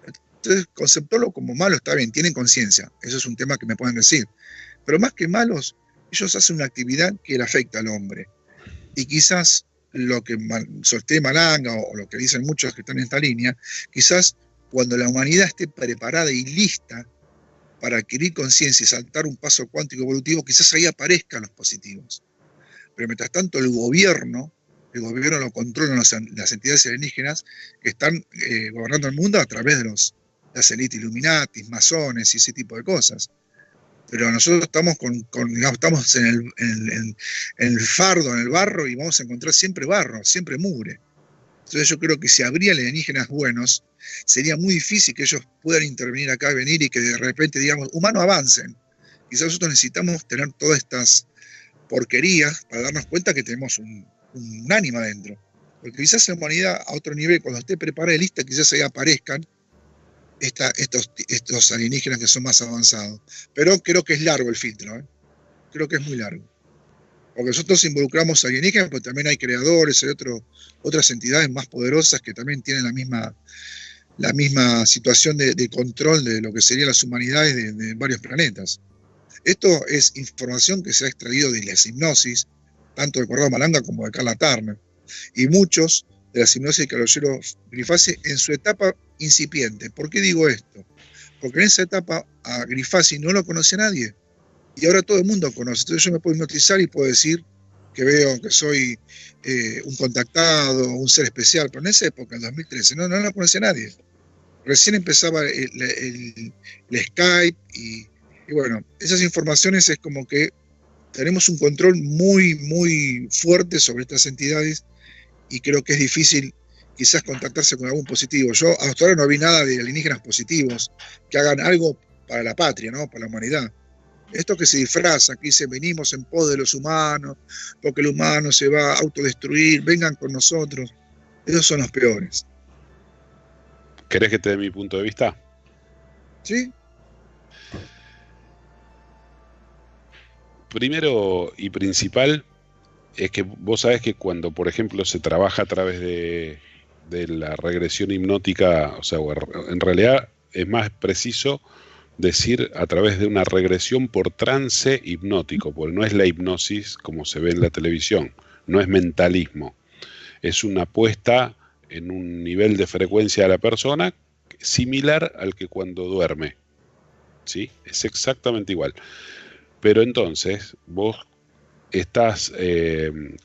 Speaker 2: Entonces, conceptarlo como malo está bien, tienen conciencia, eso es un tema que me pueden decir. Pero más que malos, ellos hacen una actividad que le afecta al hombre. Y quizás lo que sostiene Malanga o lo que dicen muchos que están en esta línea, quizás cuando la humanidad esté preparada y lista para adquirir conciencia y saltar un paso cuántico evolutivo, quizás ahí aparezcan los positivos. Pero mientras tanto el gobierno lo controlan las entidades alienígenas que están gobernando el mundo a través de las élites illuminatis, masones y ese tipo de cosas. Pero nosotros estamos estamos en el fardo, en el barro, y vamos a encontrar siempre barro, siempre mugre. Entonces yo creo que si habría alienígenas buenos, sería muy difícil que ellos puedan intervenir acá, venir y que de repente digamos, humanos avancen. Quizás nosotros necesitamos tener todas estas porquerías para darnos cuenta que tenemos un ánima adentro. Porque quizás la humanidad a otro nivel, cuando esté preparada y lista, quizás ahí aparezcan estos alienígenas que son más avanzados. Pero creo que es largo el filtro, ¿eh? Creo que es muy largo. Porque nosotros involucramos alienígenas, pero también hay creadores, hay otras entidades más poderosas que también tienen la misma situación de control de lo que serían las humanidades de varios planetas. Esto es información que se ha extraído de las hipnosis, tanto de Corrado Malanga como de Carla Turner, y muchos de las hipnosis de Caballero Grifasi en su etapa incipiente. ¿Por qué digo esto? Porque en esa etapa a Grifasi no lo conocía nadie, y ahora todo el mundo conoce. Entonces yo me puedo hipnotizar y puedo decir que veo que soy un contactado, un ser especial, pero en esa época, en 2013, no lo conocía nadie. Recién empezaba el Skype y bueno, esas informaciones es como que tenemos un control muy, muy fuerte sobre estas entidades y creo que es difícil quizás contactarse con algún positivo. Yo hasta ahora no vi nada de alienígenas positivos que hagan algo para la patria, ¿no? Para la humanidad. Esto que se disfraza, que dice venimos en pos de los humanos, porque el humano se va a autodestruir, vengan con nosotros. Esos son los peores.
Speaker 1: ¿Querés que te dé mi punto de vista?
Speaker 2: ¿Sí?
Speaker 1: Primero y principal es que vos sabés que cuando, por ejemplo, se trabaja a través de la regresión hipnótica, o sea, en realidad es más preciso decir a través de una regresión por trance hipnótico, porque no es la hipnosis como se ve en la televisión, no es mentalismo, es una puesta en un nivel de frecuencia de la persona similar al que cuando duerme, ¿sí? Es exactamente igual. Pero entonces vos estás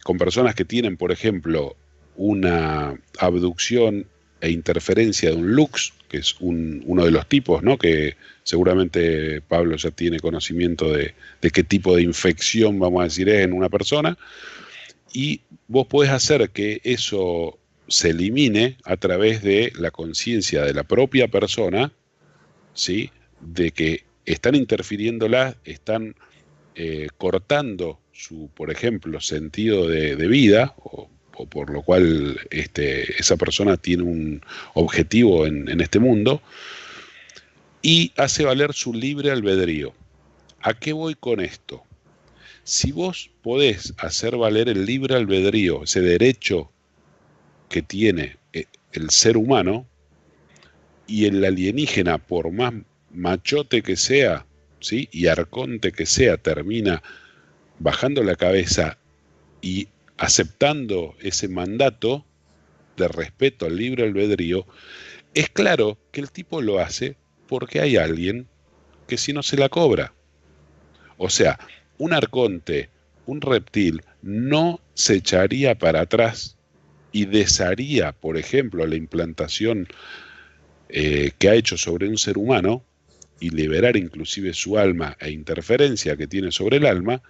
Speaker 1: con personas que tienen, por ejemplo, una abducción e interferencia de un lux, que es uno de los tipos, ¿no? Que seguramente Pablo ya tiene conocimiento de qué tipo de infección, vamos a decir, es en una persona, y vos podés hacer que eso se elimine a través de la conciencia de la propia persona, ¿sí? De que están interfiriéndola, están cortando su, por ejemplo, sentido de vida, o por lo cual esa persona tiene un objetivo en este mundo, y hace valer su libre albedrío. ¿A qué voy con esto? Si vos podés hacer valer el libre albedrío, ese derecho que tiene el ser humano, y el alienígena, por más machote que sea, ¿sí? Y arconte que sea, termina bajando la cabeza y aceptando ese mandato de respeto al libre albedrío, es claro que el tipo lo hace porque hay alguien que si no se la cobra. O sea, un arconte, un reptil, no se echaría para atrás y desharía, por ejemplo, la implantación que ha hecho sobre un ser humano y liberar inclusive su alma e interferencia que tiene sobre el alma,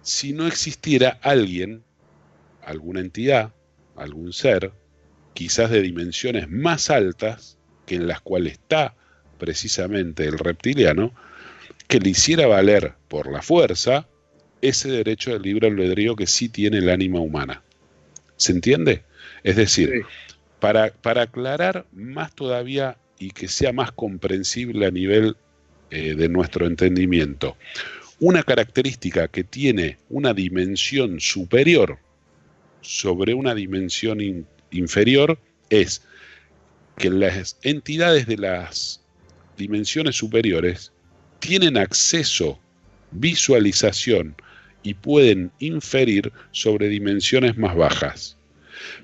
Speaker 1: si no existiera alguien, alguna entidad, algún ser, quizás de dimensiones más altas que en las cuales está precisamente el reptiliano, que le hiciera valer por la fuerza ese derecho del libre albedrío que sí tiene el ánima humana. ¿Se entiende? Es decir, para aclarar más todavía y que sea más comprensible a nivel de nuestro entendimiento. Una característica que tiene una dimensión superior sobre una dimensión inferior es que las entidades de las dimensiones superiores tienen acceso, visualización y pueden inferir sobre dimensiones más bajas.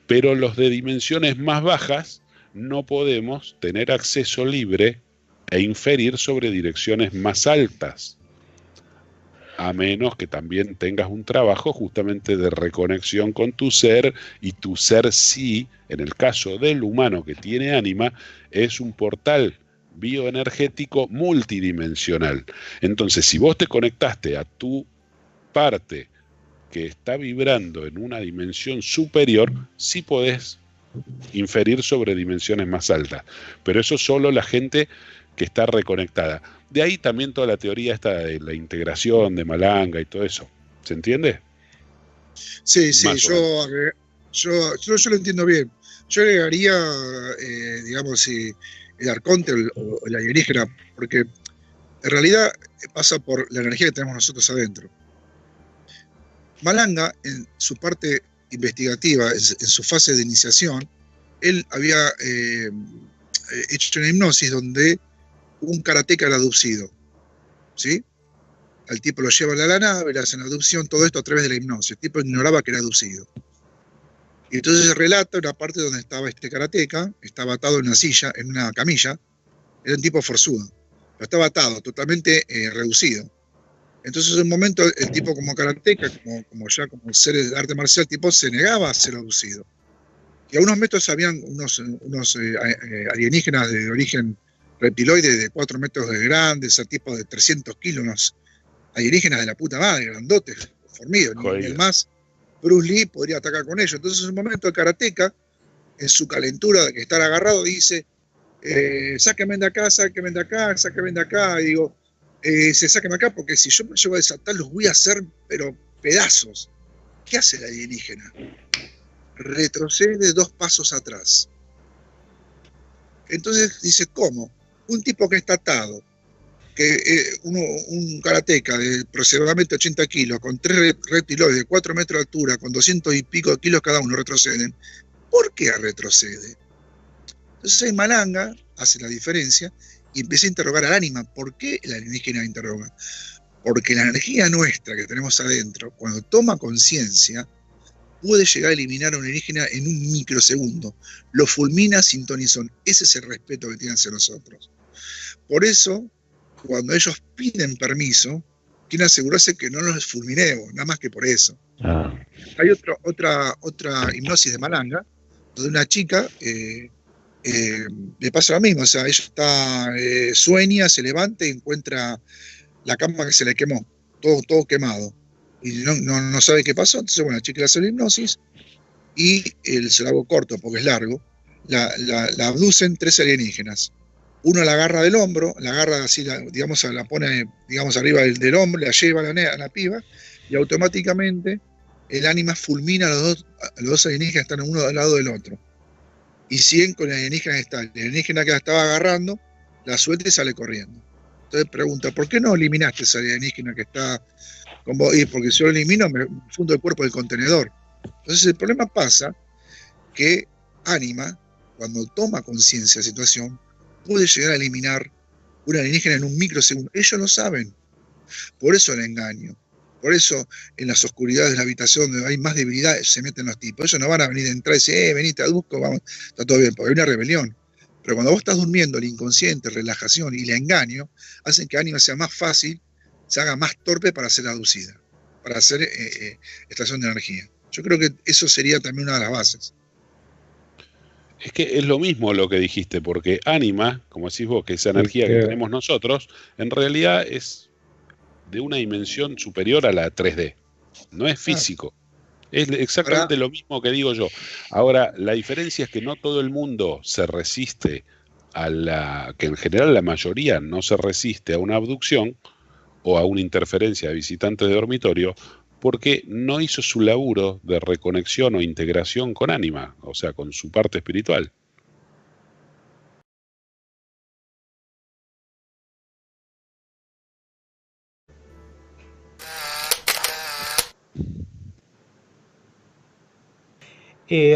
Speaker 1: Pero los de dimensiones más bajas no podemos tener acceso libre e inferir sobre direcciones más altas, a menos que también tengas un trabajo justamente de reconexión con tu ser, y tu ser sí, en el caso del humano que tiene ánima, es un portal bioenergético multidimensional. Entonces, si vos te conectaste a tu parte que está vibrando en una dimensión superior, sí podés inferir sobre dimensiones más altas, pero eso solo la gente que está reconectada. De ahí también toda la teoría esta de la integración de Malanga y todo eso. ¿Se entiende?
Speaker 2: Sí, yo lo entiendo bien. Yo agregaría, digamos, el arconte o el alienígena, porque en realidad pasa por la energía que tenemos nosotros adentro. Malanga, en su parte investigativa, en su fase de iniciación, él había hecho una hipnosis donde un karateca era abducido, ¿sí? Al tipo lo llevan a la nave, le hacen la abducción, todo esto a través de la hipnosis. El tipo ignoraba que era abducido. Y entonces se relata una parte donde estaba este karateca, estaba atado en una silla, en una camilla. Era un tipo forzudo, pero estaba atado, totalmente reducido. Entonces en un momento el tipo como karateca, como ser de arte marcial, el tipo se negaba a ser abducido. Y a unos metros habían unos alienígenas de origen reptiloide de 4 metros de grande, ese tipo de 300 kilos, unos alienígenas de la puta madre, grandotes, formidos, ni el más Bruce Lee podría atacar con ellos. Entonces en un momento el karateca, en su calentura de que estar agarrado, dice, sáquenme de acá, sáquenme de acá, sáquenme de acá, y digo, sáquenme acá porque si yo me llevo a desatar los voy a hacer, pero pedazos. ¿Qué hace el alienígena? Retrocede 2 pasos atrás. Entonces dice, ¿cómo? Un tipo que está atado, un karateca de aproximadamente 80 kilos, con 3 reptiloides de 4 metros de altura, con 200 y pico de kilos cada uno, retroceden. ¿Por qué retrocede? Entonces ahí Malanga hace la diferencia y empieza a interrogar al ánima. ¿Por qué el alienígena interroga? Porque la energía nuestra que tenemos adentro, cuando toma conciencia, puede llegar a eliminar a un alienígena en un microsegundo. Lo fulmina sin ton ni son. Ese es el respeto que tienen hacia nosotros. Por eso, cuando ellos piden permiso, quieren asegurarse que no los fulminemos, nada más que por eso. Hay otra hipnosis de Malanga, donde una chica le pasa lo mismo. O sea, ella sueña, se levanta y encuentra la cama que se le quemó, todo quemado. Y no sabe qué pasó. Entonces, bueno, la chica le hace la hipnosis y se la hago corto porque es largo. La abducen 3 alienígenas. Uno la agarra del hombro, la agarra así, la pone, digamos, arriba del hombro, la lleva a la piba y automáticamente el ánima fulmina a los dos alienígenas que están uno al lado del otro. Y siguen con el alienígena que está. El alienígena que la estaba agarrando, la suelta y sale corriendo. Entonces pregunta, ¿por qué no eliminaste esa alienígena que está con vos? Y porque si yo lo elimino, me fundo el cuerpo del contenedor. Entonces el problema pasa que ánima, cuando toma conciencia de la situación, puede llegar a eliminar una alienígena en un microsegundo. Ellos lo saben. Por eso el engaño. Por eso en las oscuridades de la habitación donde hay más debilidad se meten los tipos. Ellos no van a venir a entrar y decir, vení, te aduzco, vamos, está todo bien, porque hay una rebelión. Pero cuando vos estás durmiendo, el inconsciente, relajación y el engaño hacen que ánima sea más fácil, se haga más torpe para ser aducida, para hacer extracción de energía. Yo creo que eso sería también una de las bases.
Speaker 1: Es que es lo mismo lo que dijiste, porque ánima, como decís vos, que esa energía que tenemos nosotros, en realidad es de una dimensión superior a la 3D. No es físico. Es exactamente lo mismo que digo yo. Ahora, la diferencia es que no todo el mundo se resiste que en general la mayoría no se resiste a una abducción o a una interferencia de visitantes de dormitorio, porque no hizo su laburo de reconexión o integración con ánima, o sea, con su parte espiritual.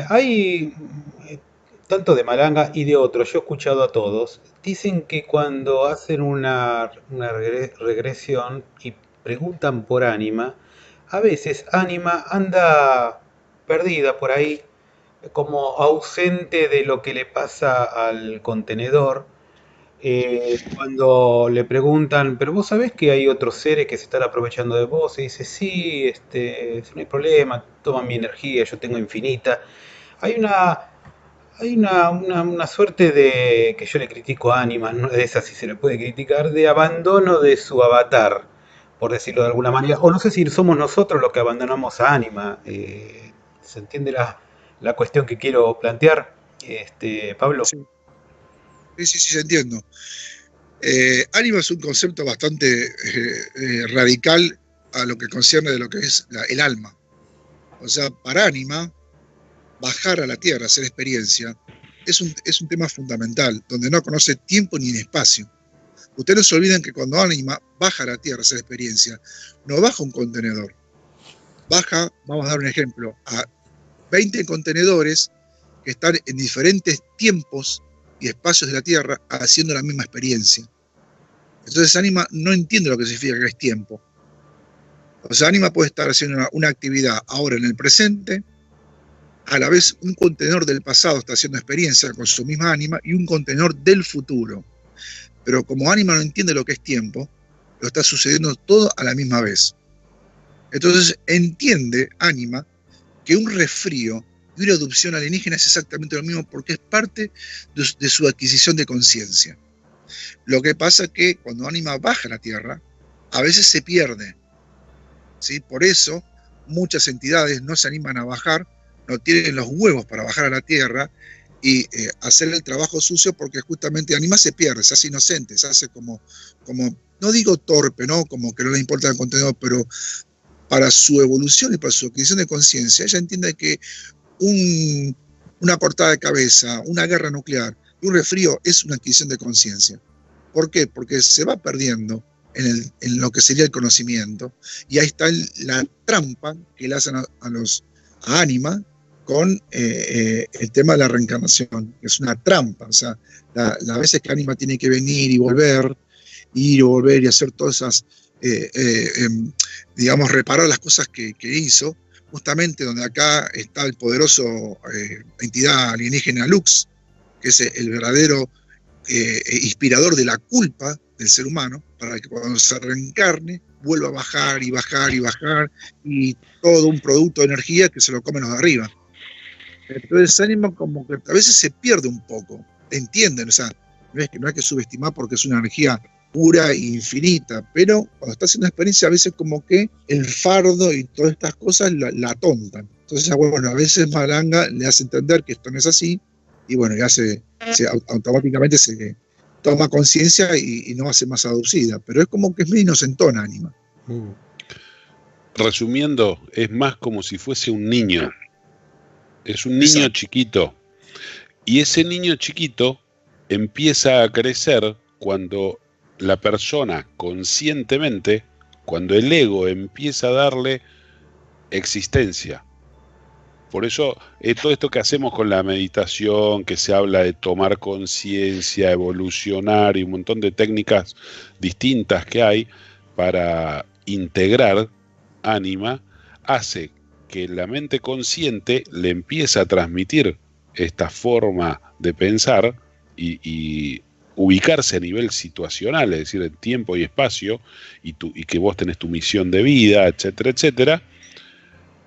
Speaker 4: Hay tanto de Malanga y de otros, yo he escuchado a todos, dicen que cuando hacen una regresión y preguntan por ánima, a veces ánima anda perdida por ahí, como ausente de lo que le pasa al contenedor. Cuando le preguntan, pero vos sabés que hay otros seres que se están aprovechando de vos, y dice, sí, no hay problema, toman mi energía, yo tengo infinita. Hay una suerte de, que yo le critico a Anima, no de esa si se le puede criticar, de abandono de su avatar, por decirlo de alguna manera. O no sé si somos nosotros los que abandonamos a Anima. ¿Se entiende la cuestión que quiero plantear, Pablo?
Speaker 2: Sí, sí, se entiendo. Ánima es un concepto bastante radical a lo que concierne de lo que es el alma. O sea, para Ánima, bajar a la tierra, hacer experiencia, es un tema fundamental, donde no conoce tiempo ni espacio. Ustedes no se olviden que cuando Ánima baja a la tierra, hacer experiencia, no baja un contenedor. Baja, vamos a dar un ejemplo, a 20 contenedores que están en diferentes tiempos y espacios de la Tierra haciendo la misma experiencia. Entonces Ánima no entiende lo que significa que es tiempo. O sea, Ánima puede estar haciendo una actividad ahora en el presente, a la vez un contenedor del pasado está haciendo experiencia con su misma Ánima y un contenedor del futuro. Pero como Ánima no entiende lo que es tiempo, lo está sucediendo todo a la misma vez. Entonces entiende Ánima que un resfrío y una erupción alienígena es exactamente lo mismo porque es parte de su adquisición de conciencia. Lo que pasa es que cuando Ánima baja a la Tierra, a veces se pierde, ¿sí? Por eso muchas entidades no se animan a bajar, no tienen los huevos para bajar a la Tierra y hacer el trabajo sucio porque justamente Ánima se pierde, se hace inocente, se hace como no digo torpe, ¿no? Como que no le importa el contenido, pero para su evolución y para su adquisición de conciencia, ella entiende que una cortada de cabeza, una guerra nuclear y un resfrío es una adquisición de conciencia. ¿Por qué? Porque se va perdiendo en lo que sería el conocimiento y ahí está la trampa que le hacen a Ánima con el tema de la reencarnación, que es una trampa. O sea, las veces que Ánima tiene que venir y volver, ir y volver y hacer todas esas, digamos, reparar las cosas que hizo, justamente donde acá está el poderoso entidad alienígena Lux, que es el verdadero inspirador de la culpa del ser humano, para que cuando se reencarne vuelva a bajar y bajar y bajar, y todo un producto de energía que se lo comen los de arriba. Entonces Ánima como que a veces se pierde un poco, entienden, o sea, no hay que subestimar porque es una energía pura e infinita, pero cuando está haciendo experiencia a veces como que el fardo y todas estas cosas la tontan. Entonces, bueno, a veces Malanga le hace entender que esto no es así, y bueno, ya automáticamente se toma conciencia y no hace más aducida, pero es como que es muy inocentona Ánima.
Speaker 1: Resumiendo, es más como si fuese un niño. Es un niño chiquito. Y ese niño chiquito empieza a crecer cuando la persona conscientemente, cuando el ego empieza a darle existencia. Por eso, todo esto que hacemos con la meditación, que se habla de tomar conciencia, evolucionar y un montón de técnicas distintas que hay para integrar Ánima, hace que la mente consciente le empiece a transmitir esta forma de pensar y ubicarse a nivel situacional, es decir, en tiempo y espacio, y que vos tenés tu misión de vida, etcétera, etcétera,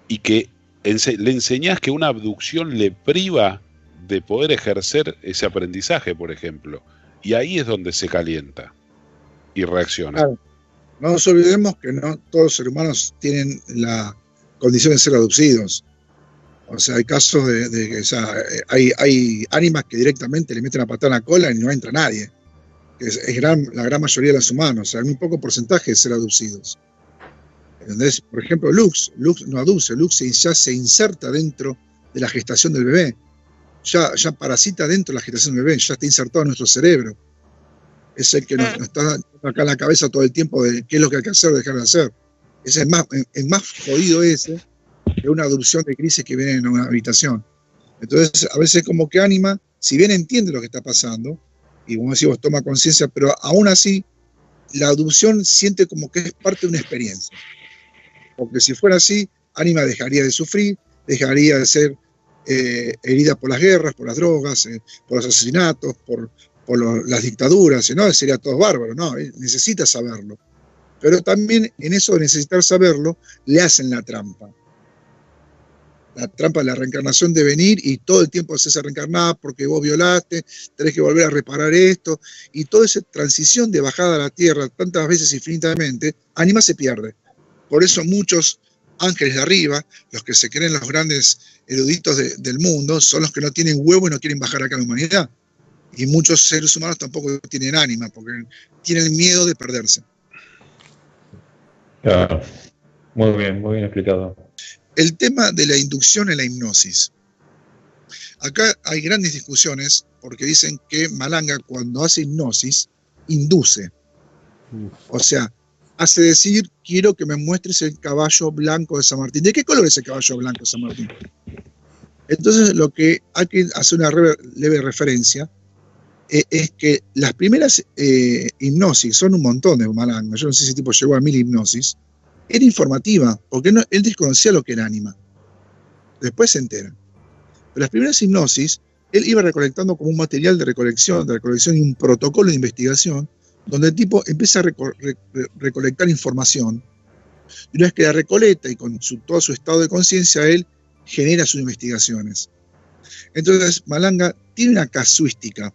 Speaker 1: y que le enseñás que una abducción le priva de poder ejercer ese aprendizaje, por ejemplo, y ahí es donde se calienta y reacciona.
Speaker 2: Claro. No nos olvidemos que no todos los seres humanos tienen la condición de ser abducidos. O sea, hay casos o sea, hay ánimas que directamente le meten la patada en la cola y no entra nadie. Es la gran mayoría de los humanos. O sea, hay muy poco porcentaje de ser abducidos. ¿Entendés? Por ejemplo, Lux no aduce, Lux ya se inserta dentro de la gestación del bebé, ya parasita dentro de la gestación del bebé, ya está insertado en nuestro cerebro. Es el que nos está acá en la cabeza todo el tiempo de qué es lo que hay que hacer o dejar de hacer. Ese es más jodido ese que una adopción de crisis que viene en una habitación. Entonces, a veces como que Ánima, si bien entiende lo que está pasando, y como decimos, toma conciencia, pero aún así, la adopción siente como que es parte de una experiencia. Porque si fuera así, Ánima dejaría de sufrir, dejaría de ser herida por las guerras, por las drogas, por los asesinatos, por las dictaduras, ¿no? Sería todo bárbaro, ¿no? Necesita saberlo. Pero también en eso de necesitar saberlo, le hacen la trampa. La trampa de la reencarnación de venir y todo el tiempo hacerse reencarnada porque vos violaste, tenés que volver a reparar esto, y toda esa transición de bajada a la tierra tantas veces infinitamente, Ánima se pierde. Por eso muchos ángeles de arriba, los que se creen los grandes eruditos del mundo, son los que no tienen huevo y no quieren bajar acá a la humanidad. Y muchos seres humanos tampoco tienen ánima, porque tienen miedo de perderse.
Speaker 3: Claro. Muy bien explicado.
Speaker 2: El tema de la inducción en la hipnosis. Acá hay grandes discusiones, porque dicen que Malanga, cuando hace hipnosis, induce. O sea, hace decir, quiero que me muestres el caballo blanco de San Martín. ¿De qué color es el caballo blanco de San Martín? Entonces, lo que hay que hacer una leve referencia es que las primeras hipnosis, son un montón de Malanga, yo no sé si ese tipo llegó a 1000 hipnosis, era informativa, porque él desconocía lo que era Ánima. Después se entera. Pero las primeras hipnosis, él iba recolectando como un material de recolección y un protocolo de investigación, donde el tipo empieza a recolectar información. Y una vez que la recolecta y con todo su estado de conciencia, él genera sus investigaciones. Entonces, Malanga tiene una casuística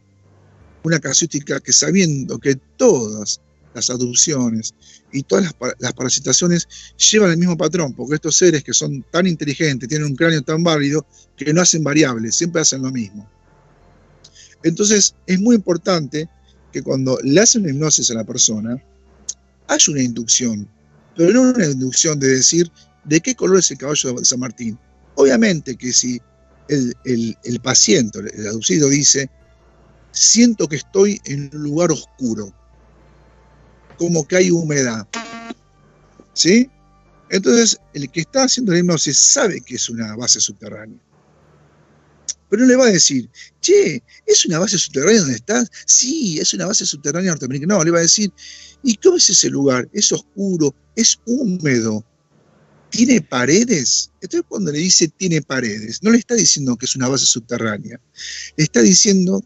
Speaker 2: que, sabiendo que todas las adopciones y todas las parasitaciones llevan el mismo patrón, porque estos seres que son tan inteligentes, tienen un cráneo tan válido, que no hacen variables, siempre hacen lo mismo. Entonces, es muy importante que cuando le hacen una hipnosis a la persona, haya una inducción, pero no una inducción de decir de qué color es el caballo de San Martín. Obviamente que si el paciente, el aducido, dice, siento que estoy en un lugar oscuro, como que hay humedad, ¿sí? Entonces, el que está haciendo la hipnosis sabe que es una base subterránea. Pero no le va a decir, che, ¿es una base subterránea donde estás? Sí, es una base subterránea norteamericana. No, le va a decir, ¿y cómo es ese lugar? Es oscuro, es húmedo, ¿tiene paredes? Entonces, cuando le dice tiene paredes, no le está diciendo que es una base subterránea, le está diciendo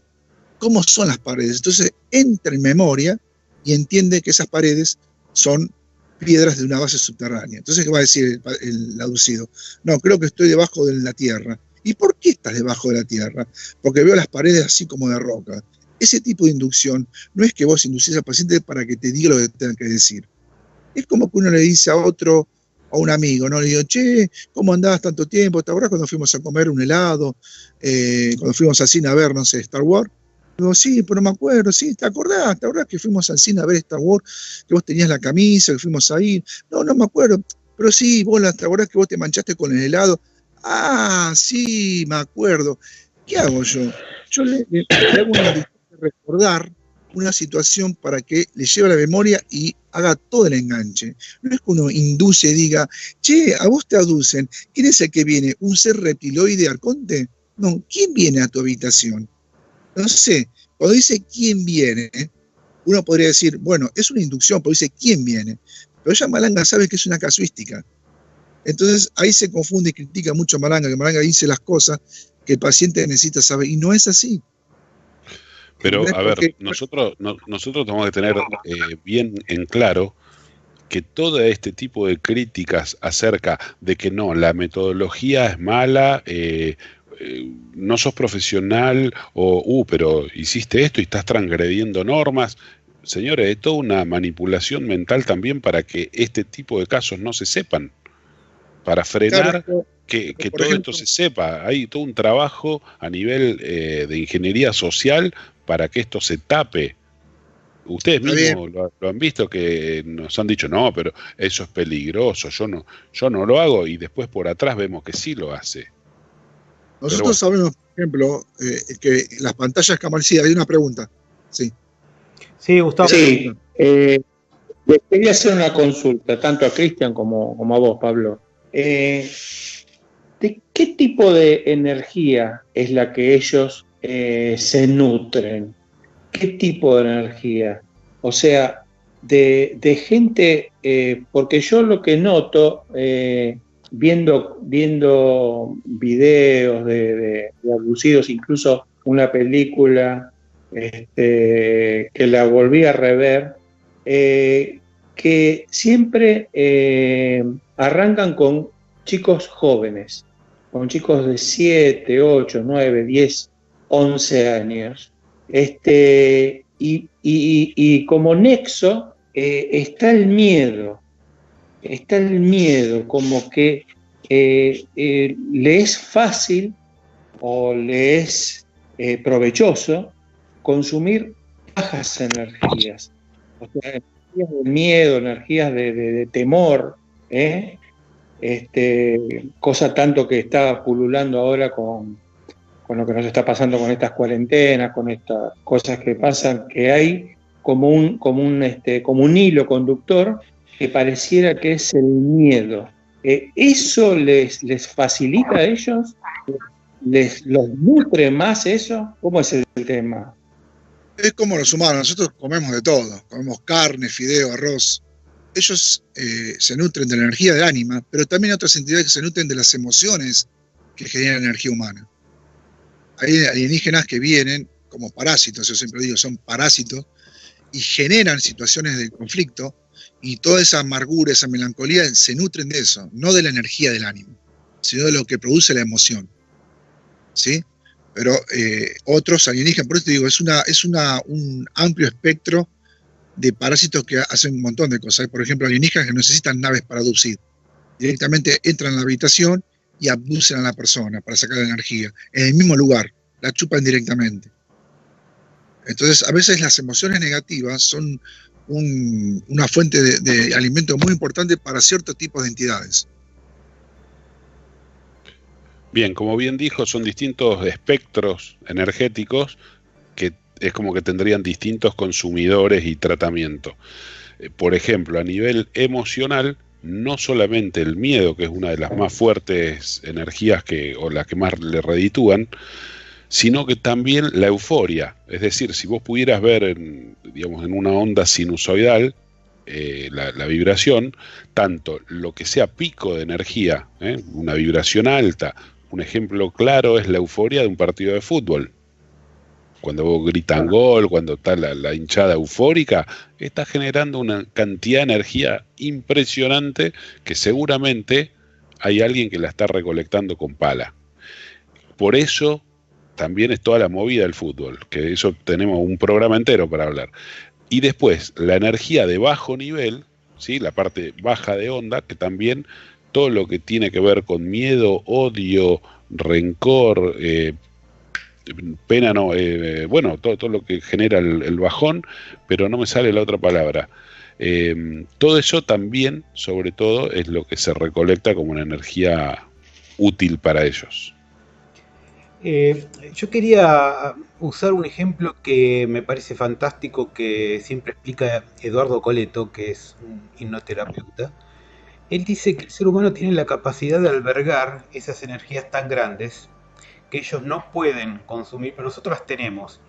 Speaker 2: cómo son las paredes. Entonces, entra en memoria y entiende que esas paredes son piedras de una base subterránea. Entonces, ¿qué va a decir el aducido? No, creo que estoy debajo de la tierra. ¿Y por qué estás debajo de la tierra? Porque veo las paredes así como de roca. Ese tipo de inducción no es que vos inducís al paciente para que te diga lo que tenga que decir. Es como que uno le dice a un amigo, ¿no? Le digo, che, ¿cómo andabas tanto tiempo? ¿Te acordás cuando fuimos a comer un helado? Cuando fuimos al cine a ver, no sé, Star Wars. Digo, sí, pero no me acuerdo, sí, ¿te acordás que fuimos al cine a ver Star Wars? Que vos tenías la camisa, que fuimos a ir. No me acuerdo, pero sí, ¿te acordás que vos te manchaste con el helado? Ah, sí, me acuerdo. ¿Qué hago yo? Yo le hago una inducción de recordar una situación para que le lleve a la memoria y haga todo el enganche. No es que uno induce y diga, che, a vos te aducen, ¿quién es el que viene? ¿Un ser reptiloide arconte? No, ¿quién viene a tu habitación? No sé, cuando dice quién viene, uno podría decir, bueno, es una inducción, pero dice quién viene. Pero ya Malanga sabe que es una casuística. Entonces ahí se confunde y critica mucho a Malanga, que Malanga dice las cosas que el paciente necesita saber, y no es así.
Speaker 1: Pero, a ver, nosotros tenemos que tener bien en claro que todo este tipo de críticas acerca de que no, la metodología es mala, no sos profesional, pero hiciste esto y estás transgrediendo normas. Señores, es toda una manipulación mental también para que este tipo de casos no se sepan, para frenar que todo esto se sepa. Hay todo un trabajo a nivel de ingeniería social para que esto se tape. Ustedes mismos lo han visto, que nos han dicho, no, pero eso es peligroso, yo no lo hago, y después por atrás vemos que sí lo hace.
Speaker 2: Nosotros sabemos, por ejemplo, que las pantallas sí, hay una pregunta. Sí.
Speaker 5: Sí, Gustavo. Sí, quería hacer una consulta, tanto a Cristian como a vos, Pablo. ¿De qué tipo de energía es la que ellos se nutren? ¿Qué tipo de energía? O sea, de gente, porque yo lo que noto, viendo videos de abusivos, incluso una película que la volví a rever, que siempre arrancan con chicos jóvenes, con chicos de 7, 8, 9, 10, 11 años. Y como nexo está el miedo, como que le es fácil o le es provechoso consumir bajas energías, o sea, energías de miedo, energías de temor, cosa tanto que está pululando ahora con lo que nos está pasando con estas cuarentenas, con estas cosas que pasan, que hay como un hilo conductor que pareciera que es el miedo. ¿Eso les facilita a ellos? ¿Los nutre más eso? ¿Cómo es el tema?
Speaker 2: Es como los humanos, nosotros comemos de todo, comemos carne, fideo, arroz. Ellos se nutren de la energía del ánima, pero también hay otras entidades que se nutren de las emociones que generan energía humana. Hay alienígenas que vienen como parásitos, yo siempre digo, son parásitos, y generan situaciones de conflicto, y toda esa amargura, esa melancolía, se nutren de eso, no de la energía del ánimo, sino de lo que produce la emoción. ¿Sí? Pero otros alienígenas, por eso te digo, es un amplio espectro de parásitos que hacen un montón de cosas. Por ejemplo, alienígenas que necesitan naves para abducir. Directamente entran a la habitación y abducen a la persona para sacar la energía. En el mismo lugar, la chupan directamente. Entonces, a veces las emociones negativas son una fuente de alimento muy importante para ciertos tipos de entidades.
Speaker 1: Bien, como bien dijo, son distintos espectros energéticos que es como que tendrían distintos consumidores y tratamiento. Por ejemplo, a nivel emocional, no solamente el miedo, que es una de las más fuertes energías o las que más le reditúan, sino que también la euforia. Es decir, si vos pudieras ver en una onda sinusoidal, la vibración, tanto lo que sea pico de energía, una vibración alta. Un ejemplo claro es la euforia de un partido de fútbol. Cuando vos gritan gol, cuando está la hinchada eufórica, está generando una cantidad de energía impresionante que seguramente hay alguien que la está recolectando con pala. Por eso también es toda la movida del fútbol, que eso tenemos un programa entero para hablar. Y después, la energía de bajo nivel, ¿sí? La parte baja de onda, que también todo lo que tiene que ver con miedo, odio, rencor, pena, no, todo lo que genera el bajón, pero no me sale la otra palabra. Todo eso también, sobre todo, es lo que se recolecta como una energía útil para ellos.
Speaker 4: Yo quería usar un ejemplo que me parece fantástico, que siempre explica Eduardo Coleto, que es un hipnoterapeuta. Él dice que el ser humano tiene la capacidad de albergar esas energías tan grandes que ellos no pueden consumir, pero nosotros las tenemos.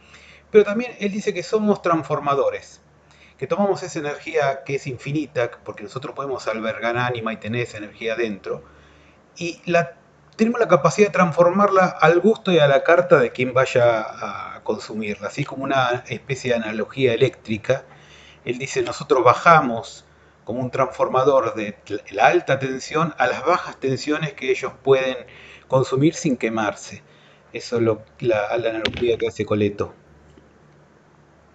Speaker 4: Pero también él dice que somos transformadores, que tomamos esa energía que es infinita, porque nosotros podemos albergar ánima y tener esa energía dentro, y tenemos la capacidad de transformarla al gusto y a la carta de quien vaya a consumirla, así como una especie de analogía eléctrica. Él dice, nosotros bajamos como un transformador de la alta tensión a las bajas tensiones que ellos pueden consumir sin quemarse. Eso es la analogía que hace Coleto.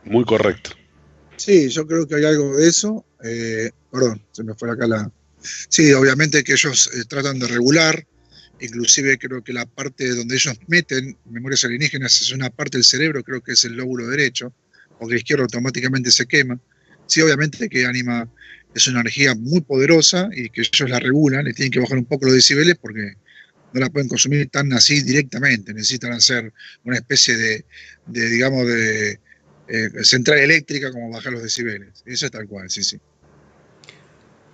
Speaker 1: Muy correcto.
Speaker 2: Sí, yo creo que hay algo de eso. Perdón, se me fue acá la... Sí, obviamente que ellos tratan de regular, inclusive creo que la parte donde ellos meten memorias alienígenas es una parte del cerebro, creo que es el lóbulo derecho, porque la izquierda automáticamente se quema. Sí, obviamente que ánima es una energía muy poderosa y que ellos la regulan, le tienen que bajar un poco los decibeles porque no la pueden consumir tan así directamente, necesitan hacer una especie de central eléctrica como bajar los decibeles. Eso es tal cual, sí, sí.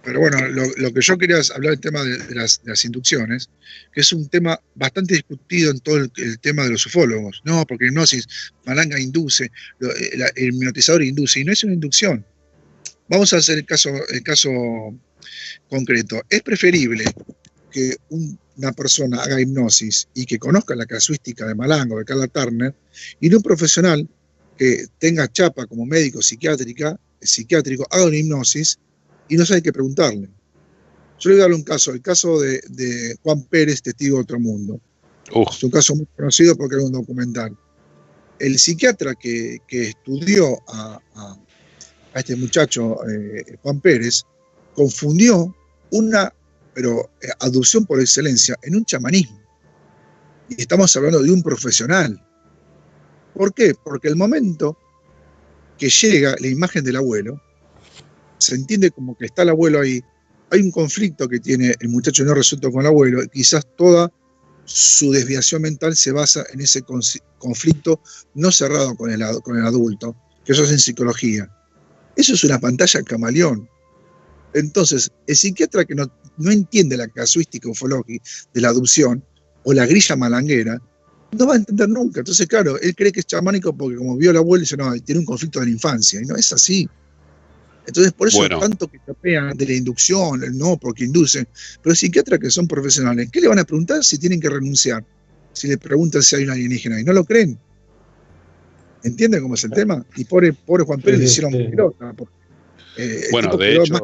Speaker 2: Pero bueno, lo que yo quería hablar del tema de las inducciones, que es un tema bastante discutido en todo el tema de los ufólogos. No, porque hipnosis, Malanga induce, el hipnotizador induce, y no es una inducción. Vamos a hacer el caso concreto. Es preferible que una persona haga hipnosis y que conozca la casuística de Malanga o de Carla Turner, y no un profesional que tenga chapa como médico psiquiátrico, haga una hipnosis y no sabe qué preguntarle. Yo le voy a dar un caso, el caso de Juan Pérez, testigo de otro mundo. Es un caso muy conocido porque era un documental. El psiquiatra que estudió a este muchacho, Juan Pérez, confundió aducción por excelencia en un chamanismo. Y estamos hablando de un profesional. ¿Por qué? Porque el momento que llega la imagen del abuelo, se entiende como que está el abuelo ahí, hay un conflicto que tiene el muchacho no resuelto con el abuelo, y quizás toda su desviación mental se basa en ese conflicto no cerrado con el adulto, que eso es en psicología. Eso es una pantalla camaleón. Entonces, el psiquiatra que no entiende la casuística ufológica de la adopción o la grilla malanguera, no va a entender nunca. Entonces, claro, él cree que es chamánico porque como vio al abuelo, dice, no, tiene un conflicto de la infancia, y no es así. Entonces, por eso tanto que tapean de la inducción, no, porque inducen. Pero psiquiatras que son profesionales, ¿qué le van a preguntar si tienen que renunciar? Si le preguntan si hay un alienígena y no lo creen. ¿Entienden cómo es el tema? Y pobre Juan Pérez le hicieron pelota.
Speaker 1: Bueno, de hecho,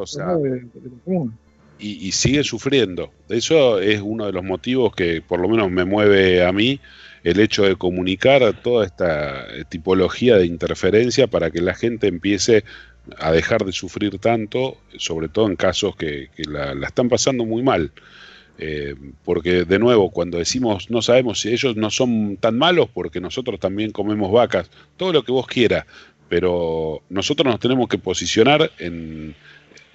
Speaker 1: y sigue sufriendo. Eso es uno de los motivos que por lo menos me mueve a mí, el hecho de comunicar toda esta tipología de interferencia para que la gente empiece a dejar de sufrir tanto, sobre todo en casos que la están pasando muy mal. Porque de nuevo, cuando decimos no sabemos si ellos no son tan malos, porque nosotros también comemos vacas, todo lo que vos quieras, pero nosotros nos tenemos que posicionar en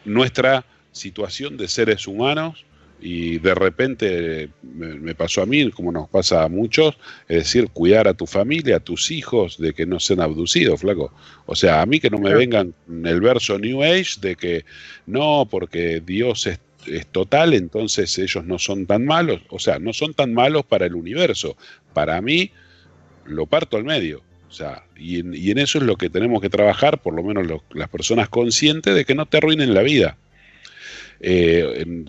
Speaker 1: nuestra situación de seres humanos. Y de repente me pasó a mí, como nos pasa a muchos, es decir, cuidar a tu familia, a tus hijos, de que no sean abducidos, flaco. O sea, a mí que no me vengan en el verso New Age de que no, porque Dios es total, entonces ellos no son tan malos. O sea, no son tan malos para el universo. Para mí, lo parto al medio. O sea, y en eso es lo que tenemos que trabajar, por lo menos las personas conscientes de que no te arruinen la vida.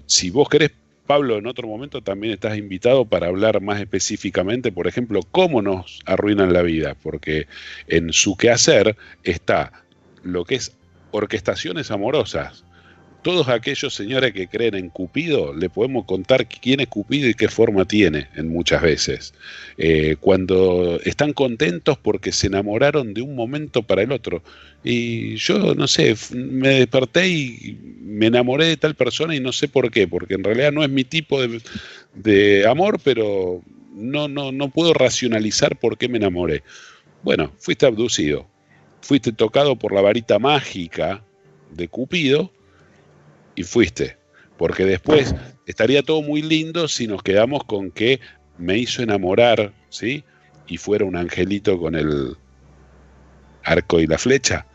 Speaker 1: Si vos querés, Pablo, en otro momento también estás invitado para hablar más específicamente, por ejemplo, cómo nos arruinan la vida, porque en su quehacer está lo que es orquestaciones amorosas. Todos aquellos señores que creen en Cupido, le podemos contar quién es Cupido y qué forma tiene en muchas veces. Cuando están contentos porque se enamoraron de un momento para el otro. Y yo, no sé, me desperté y me enamoré de tal persona y no sé por qué, porque en realidad no es mi tipo de amor, pero no puedo racionalizar por qué me enamoré. Bueno, fuiste abducido, fuiste tocado por la varita mágica de Cupido, y fuiste, porque después estaría todo muy lindo si nos quedamos con que me hizo enamorar, ¿sí? Y fuera un angelito con el arco y la flecha.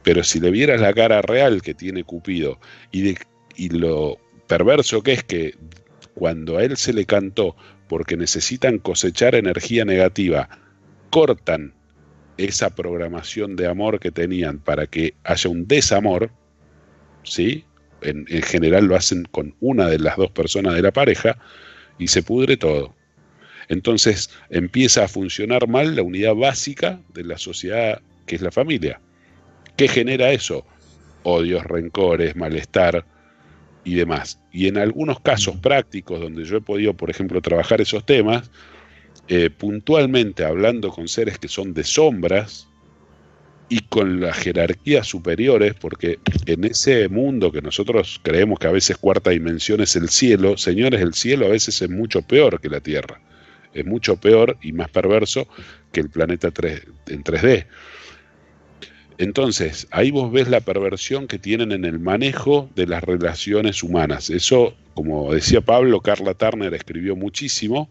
Speaker 1: Pero si le vieras la cara real que tiene Cupido y lo perverso que es que cuando a él se le cantó porque necesitan cosechar energía negativa, cortan esa programación de amor que tenían para que haya un desamor, ¿sí? En general lo hacen con una de las dos personas de la pareja y se pudre todo. Entonces empieza a funcionar mal la unidad básica de la sociedad, que es la familia. ¿Qué genera eso? Odios, rencores, malestar y demás. Y en algunos casos prácticos donde yo he podido, por ejemplo, trabajar esos temas, puntualmente hablando con seres que son de sombras, y con las jerarquías superiores, porque en ese mundo que nosotros creemos que a veces cuarta dimensión es el cielo, señores, el cielo a veces es mucho peor que la Tierra, es mucho peor y más perverso que el planeta en 3D. Entonces, ahí vos ves la perversión que tienen en el manejo de las relaciones humanas. Eso, como decía Pablo, Carla Turner escribió muchísimo,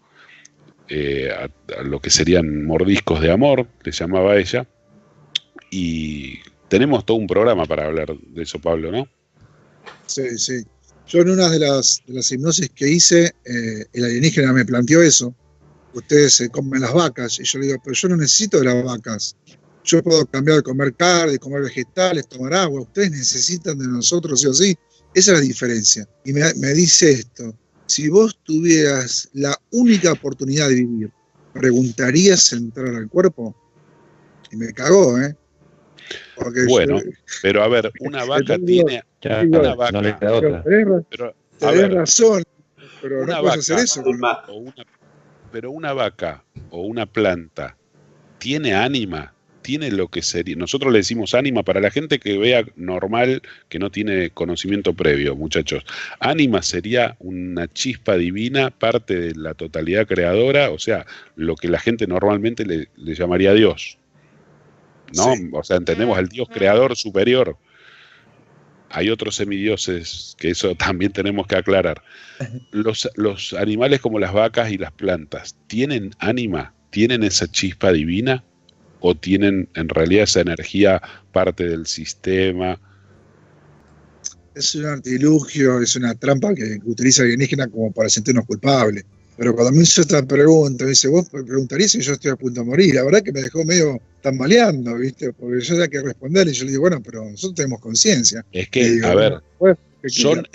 Speaker 1: a lo que serían mordiscos de amor, le llamaba ella, y tenemos todo un programa para hablar de eso, Pablo, ¿no?
Speaker 2: Sí, sí. Yo en una de las hipnosis que hice, el alienígena me planteó eso. Ustedes se comen las vacas. Y yo le digo, pero yo no necesito de las vacas. Yo puedo cambiar de comer carne, de comer vegetales, tomar agua. Ustedes necesitan de nosotros, sí o sí. Esa es la diferencia. Y me dice esto. Si vos tuvieras la única oportunidad de vivir, ¿preguntarías entrar al cuerpo? Y me cagó, ¿eh? Porque
Speaker 1: bueno, pero a ver, una vaca tiene... Una vaca,
Speaker 3: no le queda otra.
Speaker 2: Tenés razón, pero no puedes hacer eso.
Speaker 1: Pero una vaca o una planta tiene ánima, tiene lo que sería... Nosotros le decimos ánima para la gente que vea normal, que no tiene conocimiento previo, muchachos. Ánima sería una chispa divina, parte de la totalidad creadora, o sea, lo que la gente normalmente le llamaría Dios, ¿no? Sí. O sea, entendemos al Dios creador superior. Hay otros semidioses que eso también tenemos que aclarar. Los animales como las vacas y las plantas, ¿tienen ánima? ¿Tienen esa chispa divina? ¿O tienen en realidad esa energía parte del sistema?
Speaker 2: Es un artilugio, es una trampa que utiliza el alienígena como para sentirnos culpables. Pero cuando me hizo esta pregunta, me dice, vos preguntarías si yo estoy a punto de morir. La verdad que me dejó medio tambaleando, ¿viste? Porque yo tenía que responder y yo le digo, bueno, pero nosotros tenemos conciencia.
Speaker 1: Es que, digo, a ver, son,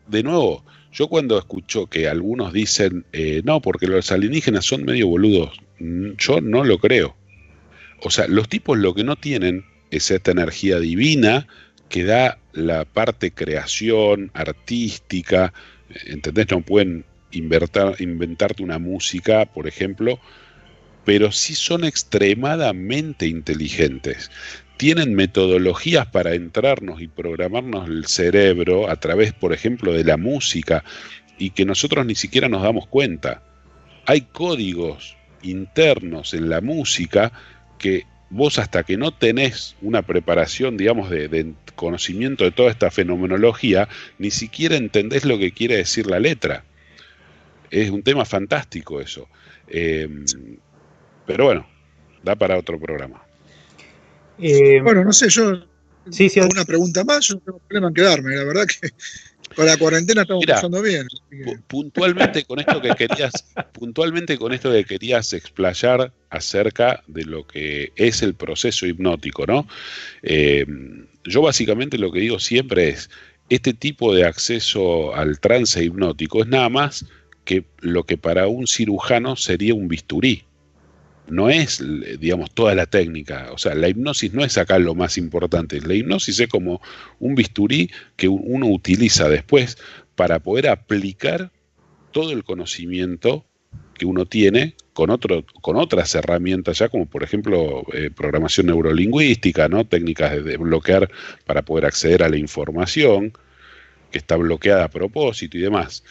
Speaker 1: de nuevo, yo cuando escucho que algunos dicen, no, porque los alienígenas son medio boludos, yo no lo creo. O sea, los tipos lo que no tienen es esta energía divina que da la parte creación, artística, ¿entendés? No pueden inventarte una música, por ejemplo, pero sí son extremadamente inteligentes. Tienen metodologías para entrarnos y programarnos el cerebro a través, por ejemplo, de la música, y que nosotros ni siquiera nos damos cuenta. Hay códigos internos en la música que vos, hasta que no tenés una preparación, digamos, de conocimiento de toda esta fenomenología, ni siquiera entendés lo que quiere decir la letra. Es un tema fantástico eso. Pero bueno, da para otro programa.
Speaker 2: Bueno, no sé, yo hago una pregunta más, yo no tengo problema en quedarme. La verdad que con la cuarentena estamos pasando bien.
Speaker 1: Puntualmente con esto que querías explayar acerca de lo que es el proceso hipnótico, ¿no? Yo básicamente lo que digo siempre es, este tipo de acceso al trance hipnótico es nada más que lo que para un cirujano sería un bisturí. No es, digamos, toda la técnica. O sea, la hipnosis no es acá lo más importante. La hipnosis es como un bisturí que uno utiliza después para poder aplicar todo el conocimiento que uno tiene con otras herramientas ya, como por ejemplo programación neurolingüística, ¿no? Técnicas de bloquear para poder acceder a la información que está bloqueada a propósito y demás.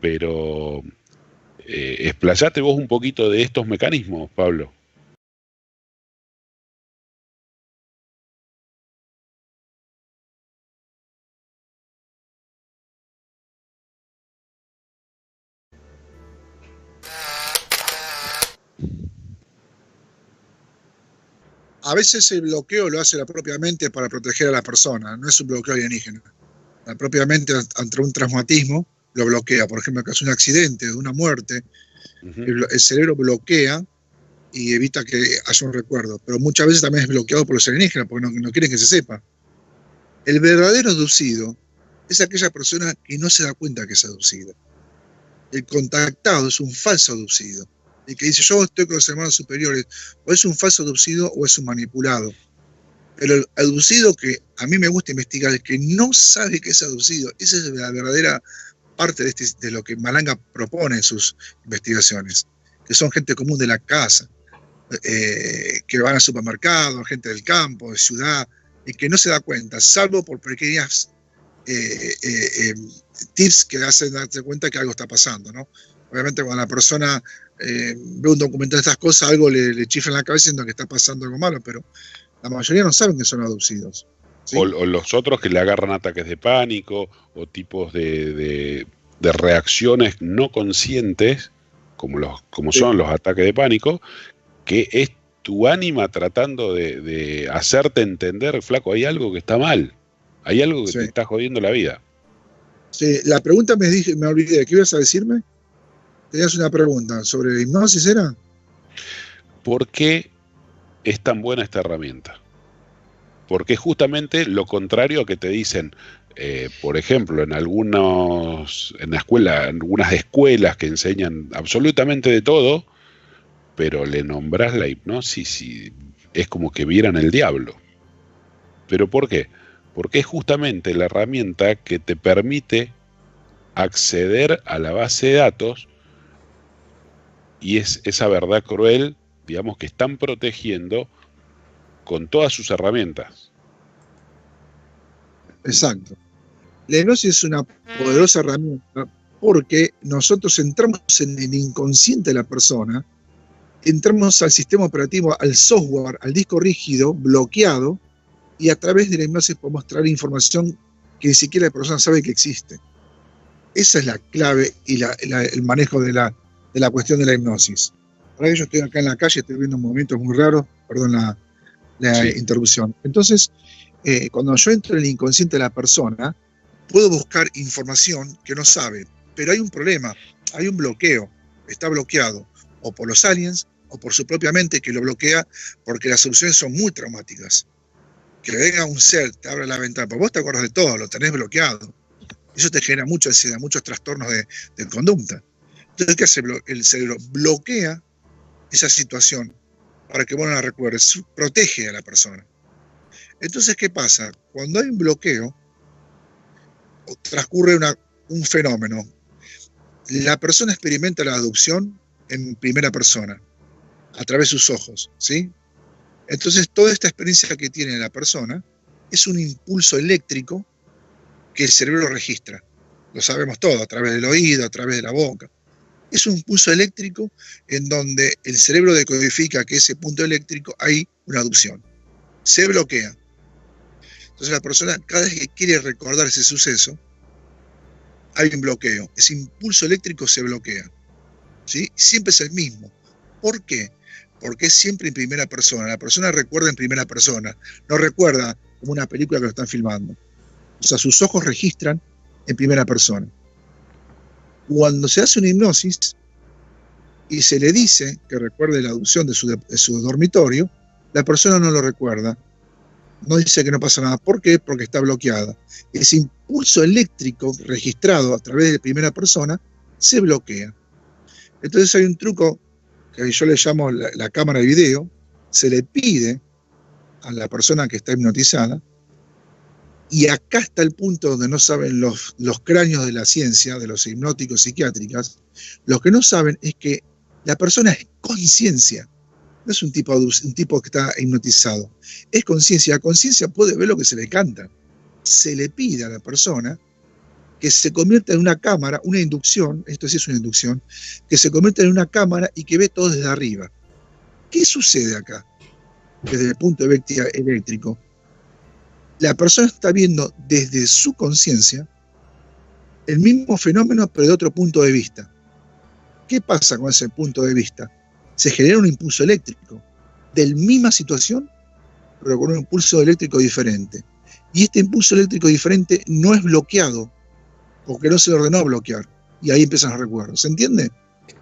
Speaker 1: Pero explayate vos un poquito de estos mecanismos, Pablo.
Speaker 2: A veces el bloqueo lo hace la propia mente para proteger a la persona, no es un bloqueo alienígena. La propia mente, ante un traumatismo, lo bloquea. Por ejemplo, en caso de un accidente, de una muerte, el cerebro bloquea y evita que haya un recuerdo. Pero muchas veces también es bloqueado por los alienígenas, porque no quieren que se sepa. El verdadero abducido es aquella persona que no se da cuenta que es abducida. El contactado es un falso abducido. El que dice, yo estoy con los hermanos superiores, o es un falso abducido o es un manipulado. Pero el abducido que a mí me gusta investigar, el que no sabe que es abducido, esa es la verdadera parte de lo que Malanga propone en sus investigaciones, que son gente común de la casa, que van al supermercado, gente del campo, de ciudad, y que no se da cuenta, salvo por pequeñas tips que le hacen darse cuenta que algo está pasando, ¿no? Obviamente cuando la persona ve un documental de estas cosas, algo le chifla en la cabeza diciendo que está pasando algo malo, pero La mayoría no saben que son abducidos. ¿Sí?
Speaker 1: O los otros que le agarran ataques de pánico o tipos de reacciones no conscientes, como son los ataques de pánico, que es tu ánima tratando de hacerte entender, flaco, hay algo que está mal, hay algo que te está jodiendo la vida.
Speaker 2: Sí, la pregunta me olvidé, ¿qué ibas a decirme? Tenías una pregunta sobre la hipnosis, ¿era?
Speaker 1: ¿Por qué es tan buena esta herramienta? Porque es justamente lo contrario a que te dicen, por ejemplo, en algunas escuelas que enseñan absolutamente de todo, pero le nombrás la hipnosis y es como que vieran el diablo. ¿Pero por qué? Porque es justamente la herramienta que te permite acceder a la base de datos y es esa verdad cruel, digamos, que están protegiendo con todas sus herramientas.
Speaker 2: Exacto. La hipnosis es una poderosa herramienta porque nosotros entramos en el inconsciente de la persona, entramos al sistema operativo, al software, al disco rígido, bloqueado, y a través de la hipnosis podemos traer información que ni siquiera la persona sabe que existe. Esa es la clave y el manejo de la cuestión de la hipnosis. Ahora que yo estoy acá en la calle, estoy viendo movimientos muy raros, perdón la interrupción. Entonces, cuando yo entro en el inconsciente de la persona, puedo buscar información que no sabe, pero hay un problema, hay un bloqueo, está bloqueado, o por los aliens, o por su propia mente que lo bloquea, porque las soluciones son muy traumáticas. Que venga un ser, te abra la ventana, porque vos te acuerdas de todo, lo tenés bloqueado. Eso te genera mucha ansiedad, muchos trastornos de conducta. Entonces, ¿qué hace? El cerebro bloquea esa situación para que vos no la recuerdes, protege a la persona. Entonces, ¿qué pasa? Cuando hay un bloqueo, transcurre un fenómeno. La persona experimenta la adopción en primera persona, a través de sus ojos, ¿sí? Entonces, toda esta experiencia que tiene la persona es un impulso eléctrico que el cerebro registra. Lo sabemos todo, a través del oído, a través de la boca. Es un impulso eléctrico en donde el cerebro decodifica que ese punto eléctrico hay una adopción. Se bloquea. Entonces la persona, cada vez que quiere recordar ese suceso, hay un bloqueo. Ese impulso eléctrico se bloquea. ¿Sí? Siempre es el mismo. ¿Por qué? Porque es siempre en primera persona. La persona recuerda en primera persona. No recuerda como una película que lo están filmando. O sea, sus ojos registran en primera persona. Cuando se hace una hipnosis y se le dice que recuerde la adopción de su dormitorio, la persona no lo recuerda. No dice que no pasa nada. ¿Por qué? Porque está bloqueada. Ese impulso eléctrico registrado a través de primera persona se bloquea. Entonces hay un truco que yo le llamo la cámara de video. Se le pide a la persona que está hipnotizada, y acá está el punto donde no saben los cráneos de la ciencia, de los hipnóticos psiquiátricas. Lo que no saben es que la persona es conciencia. No es un tipo que está hipnotizado. Es conciencia. La conciencia puede ver lo que se le canta. Se le pide a la persona que se convierta en una cámara, una inducción, esto sí es una inducción, que se convierta en una cámara y que ve todo desde arriba. ¿Qué sucede acá? Desde el punto de vista eléctrico. La persona está viendo desde su conciencia el mismo fenómeno, pero de otro punto de vista. ¿Qué pasa con ese punto de vista? Se genera un impulso eléctrico de la misma situación, pero con un impulso eléctrico diferente. Y este impulso eléctrico diferente no es bloqueado, porque no se le ordenó bloquear. Y ahí empiezan los recuerdos. ¿Se entiende?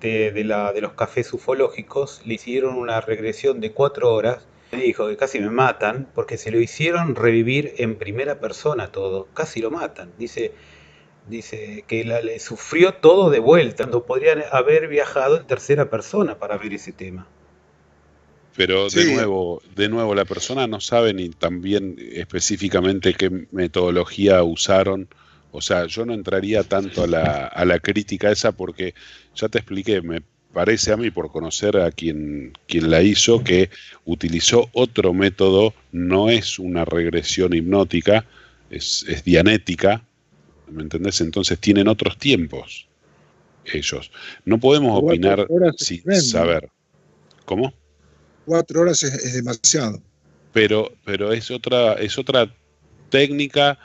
Speaker 4: De los cafés ufológicos le hicieron una regresión de 4 horas. Me dijo que casi me matan porque se lo hicieron revivir en primera persona todo. Casi lo matan. Dice que le sufrió todo de vuelta, cuando podrían haber viajado en tercera persona para ver ese tema.
Speaker 1: Pero de nuevo, la persona no sabe ni también específicamente qué metodología usaron. O sea, yo no entraría tanto a la crítica esa porque ya te expliqué, me parece a mí, por conocer a quien la hizo, que utilizó otro método, no es una regresión hipnótica, es dianética, ¿me entendés? Entonces tienen otros tiempos ellos. No podemos opinar sin saber. ¿Cómo?
Speaker 2: 4 horas es demasiado.
Speaker 1: pero es otra técnica,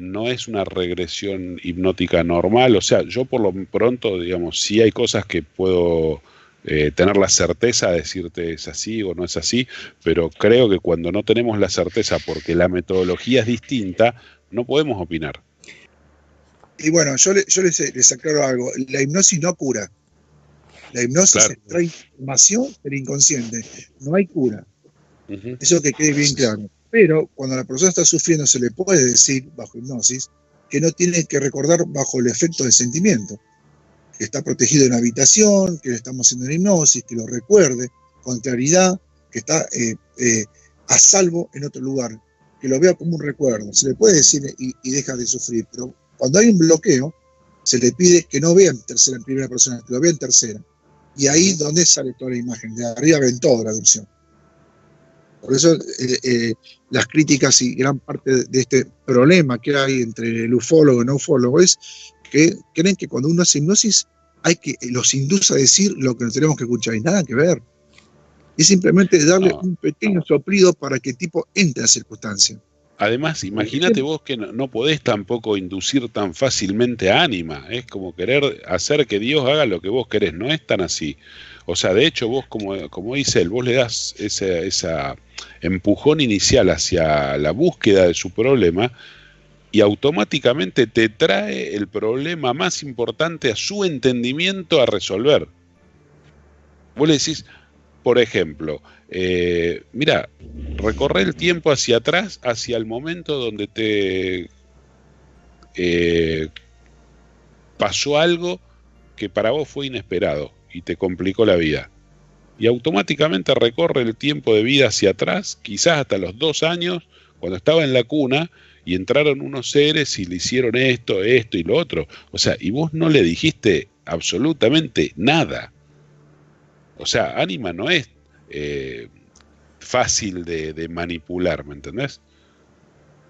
Speaker 1: no es una regresión hipnótica normal. O sea, yo por lo pronto, digamos, sí hay cosas que puedo tener la certeza de decirte es así o no es así, pero creo que cuando no tenemos la certeza porque la metodología es distinta, no podemos opinar.
Speaker 2: Y bueno, yo les aclaro algo, la hipnosis no cura. La hipnosis extrae información del inconsciente, no hay cura. Eso que quede bien claro. Pero cuando la persona está sufriendo se le puede decir, bajo hipnosis, que no tiene que recordar bajo el efecto del sentimiento, que está protegido en una habitación, que le estamos haciendo una hipnosis, que lo recuerde con claridad, que está a salvo en otro lugar, que lo vea como un recuerdo. Se le puede decir y deja de sufrir, pero cuando hay un bloqueo, se le pide que no vea en primera persona, que lo vea en tercera. Y ahí donde sale toda la imagen, de arriba ven toda la adopción. Por eso las críticas y gran parte de este problema que hay entre el ufólogo y el no ufólogo es que creen que cuando uno hace hipnosis los induce a decir lo que no tenemos que escuchar y nada que ver. Es simplemente darle un pequeño soplido para que el tipo entre a la circunstancia.
Speaker 1: Además, imagínate vos que no podés tampoco inducir tan fácilmente a ánima. Es como querer hacer que Dios haga lo que vos querés. No es tan así. O sea, de hecho, vos, como dice él, vos le das esa empujón inicial hacia la búsqueda de su problema y automáticamente te trae el problema más importante a su entendimiento a resolver. Vos le decís, por ejemplo, mira, recorre el tiempo hacia atrás, hacia el momento donde te pasó algo que para vos fue inesperado y te complicó la vida. Y automáticamente recorre el tiempo de vida hacia atrás, quizás hasta los 2 años, cuando estaba en la cuna y entraron unos seres y le hicieron esto y lo otro. O sea, y vos no le dijiste absolutamente nada. O sea, ánima no es fácil de manipular, ¿me entendés?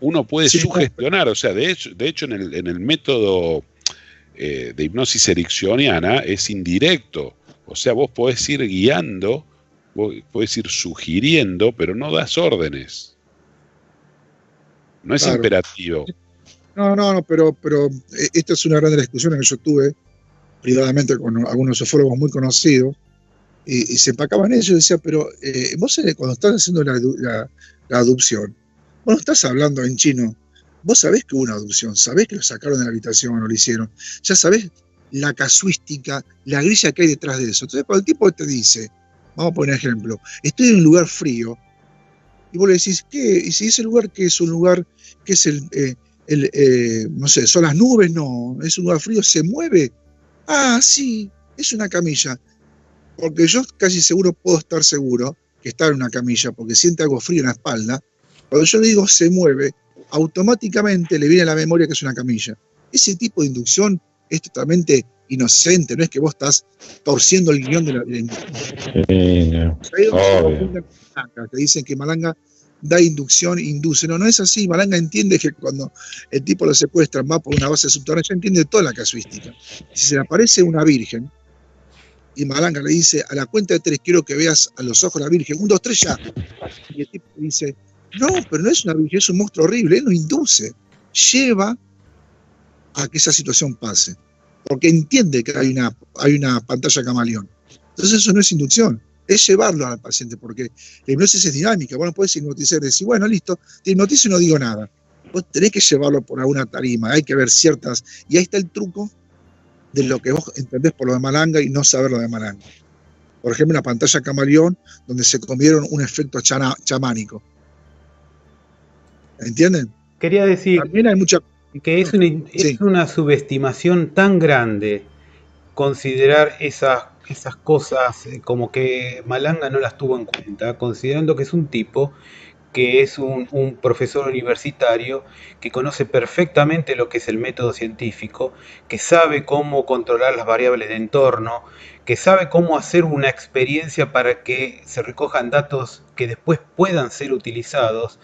Speaker 1: Uno puede sugestionar, o sea, de hecho en el método de hipnosis ericksoniana es indirecto. O sea, vos podés ir guiando, vos podés ir sugiriendo, pero no das órdenes. No es imperativo.
Speaker 2: No, pero esta es una gran discusión que yo tuve privadamente con algunos ufólogos muy conocidos, y se empacaban ellos y decían, pero vos cuando estás haciendo la adopción, vos no estás hablando en chino, vos sabés que hubo una adopción, sabés que lo sacaron de la habitación o lo hicieron, ya sabés la casuística, la grilla que hay detrás de eso. Entonces, cuando el tipo te dice, vamos a poner ejemplo, estoy en un lugar frío, y vos le decís, ¿qué? Y si ese lugar que es un lugar que es no sé, son las nubes, no, es un lugar frío, se mueve. Ah, sí, es una camilla. Porque yo casi seguro puedo estar seguro que está en una camilla, porque siente algo frío en la espalda. Cuando yo le digo se mueve, automáticamente le viene a la memoria que es una camilla. Ese tipo de inducción es totalmente inocente, no es que vos estás torciendo el guión de la inducción. Te dicen que Malanga da inducción, induce. No es así. Malanga entiende que cuando el tipo lo secuestran, va por una base subterránea, ya entiende toda la casuística. Si se le aparece una virgen, y Malanga le dice, a la cuenta de 3 quiero que veas a los ojos de la virgen, 1, 2, 3 ya. Y el tipo dice, no, pero no es una virgen, es un monstruo horrible, él lo induce, lleva a que esa situación pase, porque entiende que hay una pantalla camaleón. Entonces eso no es inducción, es llevarlo al paciente, porque la hipnosis es dinámica. Vos no podés hipnotizar y decir, bueno, listo, te hipnotizo y no digo nada. Vos tenés que llevarlo por alguna tarima, hay que ver ciertas, y ahí está el truco de lo que vos entendés por lo de Malanga y no saber lo de Malanga. Por ejemplo, una pantalla camaleón donde se comieron un efecto chamánico. ¿Entienden?
Speaker 4: Quería decir
Speaker 2: también hay mucha...
Speaker 4: que es una subestimación tan grande considerar esas cosas como que Malanga no las tuvo en cuenta, considerando que es un tipo que es un profesor universitario que conoce perfectamente lo que es el método científico, que sabe cómo controlar las variables de entorno, que sabe cómo hacer una experiencia para que se recojan datos que después puedan ser utilizados.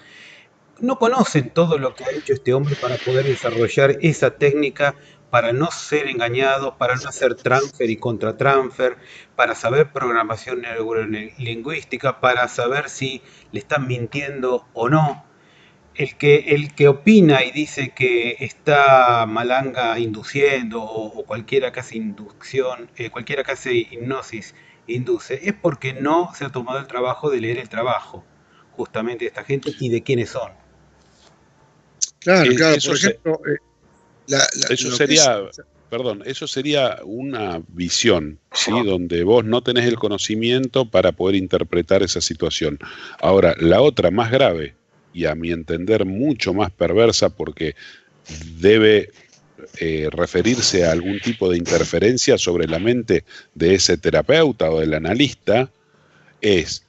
Speaker 4: No conocen todo lo que ha hecho este hombre para poder desarrollar esa técnica para no ser engañado, para no hacer transfer y contratransfer, para saber programación neurolingüística, para saber si le están mintiendo o no. El que opina y dice que está Malanga induciendo o cualquiera que hace inducción, cualquiera que hace hipnosis induce, es porque no se ha tomado el trabajo de leer el trabajo justamente de esta gente y de quiénes son.
Speaker 2: Claro, por ejemplo,
Speaker 1: eso sería, perdón, eso sería una visión, ¿sí? Donde vos no tenés el conocimiento para poder interpretar esa situación. Ahora, la otra más grave, y a mi entender mucho más perversa, porque debe referirse a algún tipo de interferencia sobre la mente de ese terapeuta o del analista, es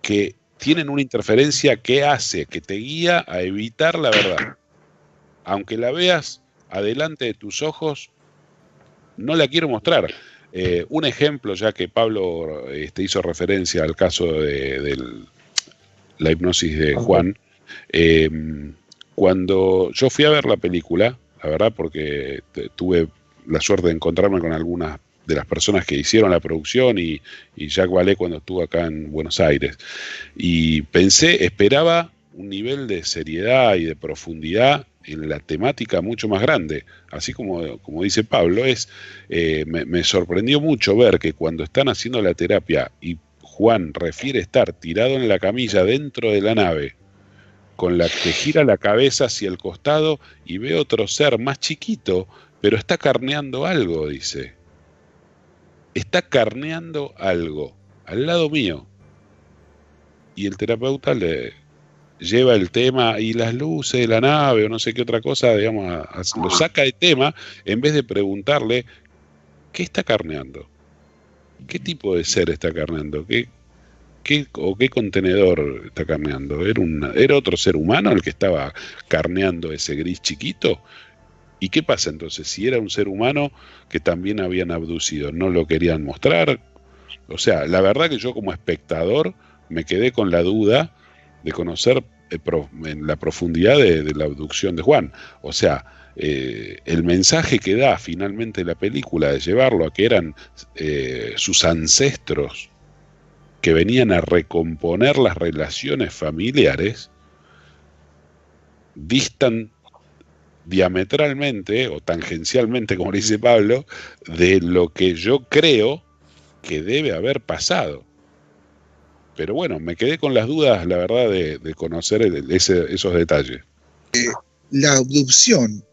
Speaker 1: que tienen una interferencia que hace, que te guía a evitar la verdad. Aunque la veas adelante de tus ojos, no la quiero mostrar. Un ejemplo, ya que Pablo hizo referencia al caso de la hipnosis de Juan, cuando yo fui a ver la película, la verdad, porque tuve la suerte de encontrarme con algunas de las personas que hicieron la producción y Jacques Vallée cuando estuvo acá en Buenos Aires, y esperaba un nivel de seriedad y de profundidad en la temática mucho más grande, así como dice Pablo. Me sorprendió mucho ver que cuando están haciendo la terapia y Juan refiere estar tirado en la camilla dentro de la nave, con la que gira la cabeza hacia el costado y ve otro ser más chiquito, pero está carneando algo, dice. Está carneando algo al lado mío. Y el terapeuta le lleva el tema y las luces de la nave o no sé qué otra cosa, digamos, lo saca de tema en vez de preguntarle ¿qué está carneando? ¿Qué tipo de ser está carneando? ¿Qué contenedor está carneando? ¿Era otro ser humano el que estaba carneando ese gris chiquito? ¿Y qué pasa entonces? Si era un ser humano que también habían abducido, ¿no lo querían mostrar? O sea, la verdad que yo como espectador me quedé con la duda de conocer en la profundidad de la abducción de Juan. O sea, el mensaje que da finalmente la película de llevarlo a que eran sus ancestros que venían a recomponer las relaciones familiares, distan diametralmente o tangencialmente, como dice Pablo, de lo que yo creo que debe haber pasado. Pero bueno, me quedé con las dudas, la verdad, de conocer esos detalles.
Speaker 2: La abducción,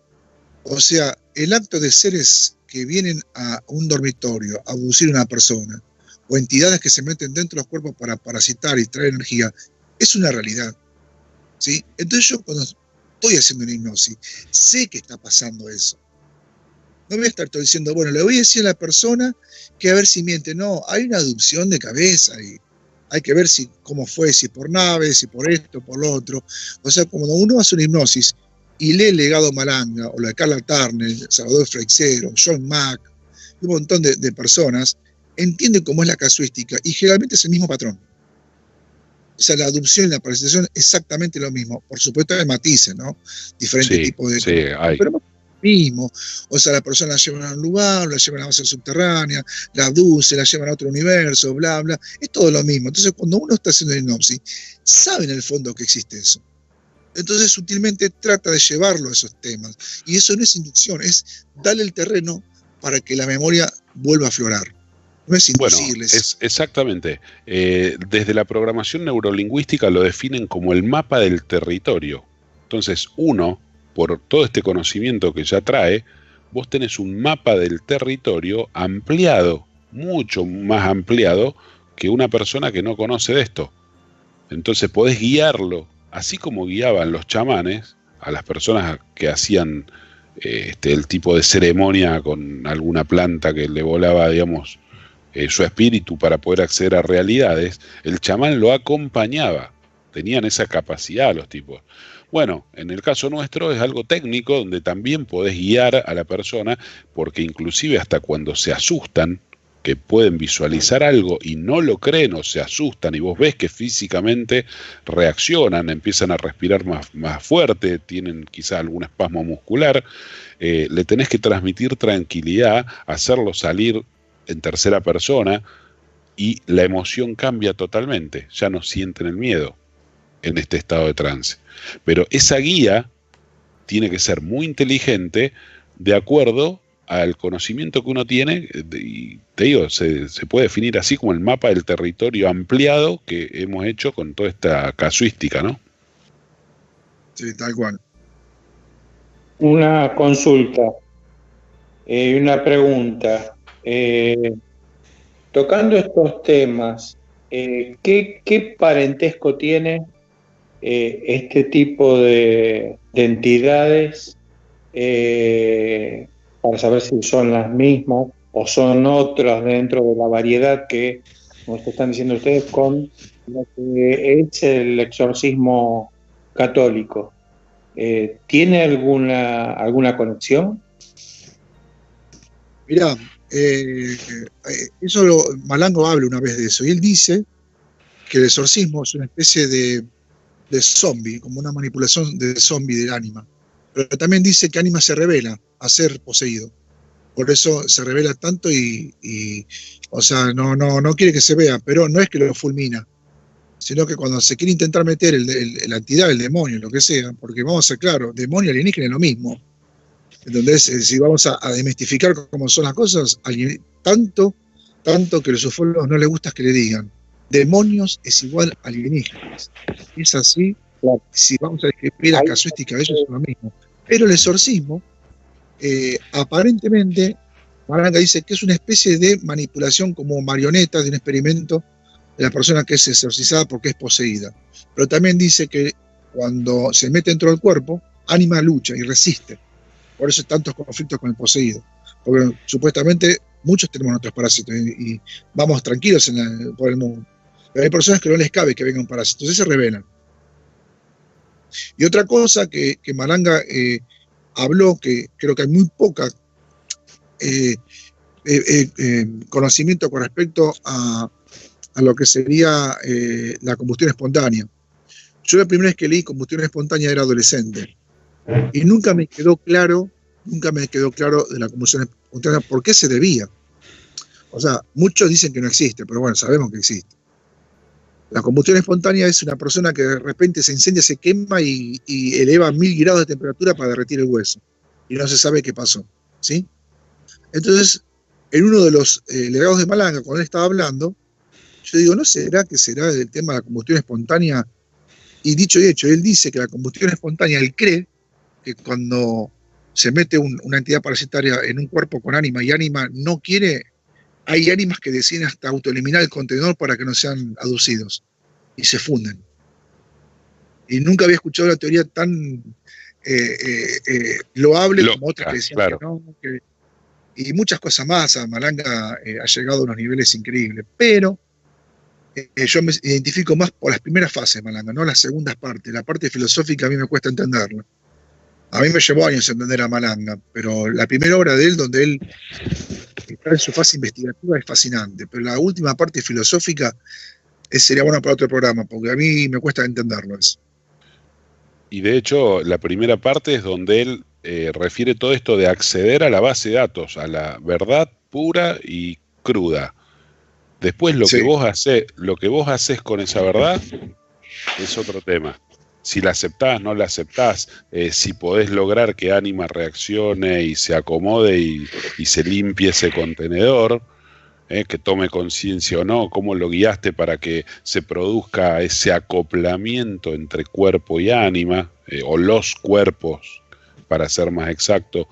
Speaker 2: o sea, el acto de seres que vienen a un dormitorio a abducir a una persona, o entidades que se meten dentro de los cuerpos para parasitar y traer energía, es una realidad, ¿sí? Entonces yo cuando estoy haciendo una hipnosis, sé que está pasando eso. No voy a estar todo diciendo, bueno, le voy a decir a la persona que a ver si miente. No, hay una aducción de cabeza y hay que ver cómo fue, si por nave, si por esto, por lo otro. O sea, cuando uno hace una hipnosis y lee el legado Malanga, o la de Carla Turner, Salvador Freixero, John Mack, un montón de personas, entienden cómo es la casuística y generalmente es el mismo patrón. O sea, la adopción y la parasitación exactamente lo mismo. Por supuesto hay matices, ¿no? Diferentes tipos de...
Speaker 1: Sí, hay.
Speaker 2: Pero mismo. O sea, la persona la llevan a un lugar, la llevan a base subterránea, la abducen, la llevan a otro universo, bla, bla. Es todo lo mismo. Entonces, cuando uno está haciendo hipnosis, sabe en el fondo que existe eso. Entonces, sutilmente trata de llevarlo a esos temas. Y eso no es inducción, es darle el terreno para que la memoria vuelva a aflorar. No es inducible.
Speaker 1: Bueno, exactamente. Desde la programación neurolingüística lo definen como el mapa del territorio. Entonces, uno, por todo este conocimiento que ya trae, vos tenés un mapa del territorio ampliado, mucho más ampliado que una persona que no conoce de esto. Entonces podés guiarlo, así como guiaban los chamanes a las personas que hacían el tipo de ceremonia con alguna planta que le volaba, digamos, su espíritu para poder acceder a realidades. El chamán lo acompañaba, tenían esa capacidad los tipos. Bueno, en el caso nuestro es algo técnico donde también podés guiar a la persona, porque inclusive hasta cuando se asustan que pueden visualizar algo y no lo creen o se asustan y vos ves que físicamente reaccionan, empiezan a respirar más fuerte, tienen quizá algún espasmo muscular, le tenés que transmitir tranquilidad, hacerlo salir en tercera persona y la emoción cambia totalmente, ya no sienten el miedo en este estado de trance. Pero esa guía tiene que ser muy inteligente de acuerdo al conocimiento que uno tiene, y te digo, se puede definir así como el mapa del territorio ampliado que hemos hecho con toda esta casuística, ¿no?
Speaker 2: Sí, tal cual.
Speaker 5: Una consulta y una pregunta. Tocando estos temas, ¿qué parentesco tiene este tipo de entidades, para saber si son las mismas o son otras dentro de la variedad que nos están diciendo ustedes con lo que es el exorcismo católico? ¿Tiene alguna conexión?
Speaker 2: Mirá, Malango habla una vez de eso, y él dice que el exorcismo es una especie de zombie, como una manipulación de zombie del ánima. Pero también dice que ánima se revela a ser poseído. Por eso se revela tanto o sea, no quiere que se vea, pero no es que lo fulmina, sino que cuando se quiere intentar meter la entidad, el demonio, lo que sea, porque vamos a ser claros, demonio y alienígena es lo mismo. Entonces, si vamos a demestificar cómo son las cosas, tanto que a los ufólogos no les gusta que le digan demonios es igual a alienígenas. Es así, claro. Si vamos a describir la casuística de ellos es lo mismo. Pero el exorcismo, aparentemente, Malanga dice que es una especie de manipulación como marioneta de un experimento de la persona que es exorcizada porque es poseída. Pero también dice que cuando se mete dentro del cuerpo, ánima lucha y resiste. Por eso hay tantos conflictos con el poseído. Porque supuestamente muchos tenemos nuestros parásitos y vamos tranquilos por el mundo. Pero hay personas que no les cabe que venga un parásito, entonces se rebelan. Y otra cosa que Malanga habló, que creo que hay muy poca conocimiento con respecto a lo que sería la combustión espontánea. Yo la primera vez que leí combustión espontánea era adolescente. Y nunca me quedó claro de la combustión espontánea por qué se debía. O sea, muchos dicen que no existe, pero bueno, sabemos que existe. La combustión espontánea es una persona que de repente se incendia, se quema y eleva 1000 grados de temperatura para derretir el hueso. Y no se sabe qué pasó, ¿sí? Entonces, en uno de los legados de Malanga, cuando él estaba hablando, yo digo, ¿no será que será el tema de la combustión espontánea? Y dicho y hecho, él dice que la combustión espontánea, él cree que cuando se mete una entidad parasitaria en un cuerpo con ánima y ánima no quiere, hay ánimas que deciden hasta autoeliminar el contenedor para que no sean aducidos y se funden. Y nunca había escuchado una teoría tan loable como otras que decían claro. Y muchas cosas más. A Malanga ha llegado a unos niveles increíbles, pero yo me identifico más por las primeras fases de Malanga, no las segundas partes. La parte filosófica a mí me cuesta entenderla. A mí me llevó años entender a Malanga, pero la primera obra de él, donde él está en su fase investigativa, es fascinante. Pero la última parte filosófica sería buena para otro programa, porque a mí me cuesta entenderlo eso.
Speaker 1: Y de hecho, la primera parte es donde él refiere todo esto de acceder a la base de datos, a la verdad pura y cruda. Después lo que vos haces con esa verdad es otro tema. Si la aceptás, no la aceptás, si podés lograr que ánima reaccione y se acomode y se limpie ese contenedor, que tome conciencia o no, cómo lo guiaste para que se produzca ese acoplamiento entre cuerpo y ánima, o los cuerpos, para ser más exacto.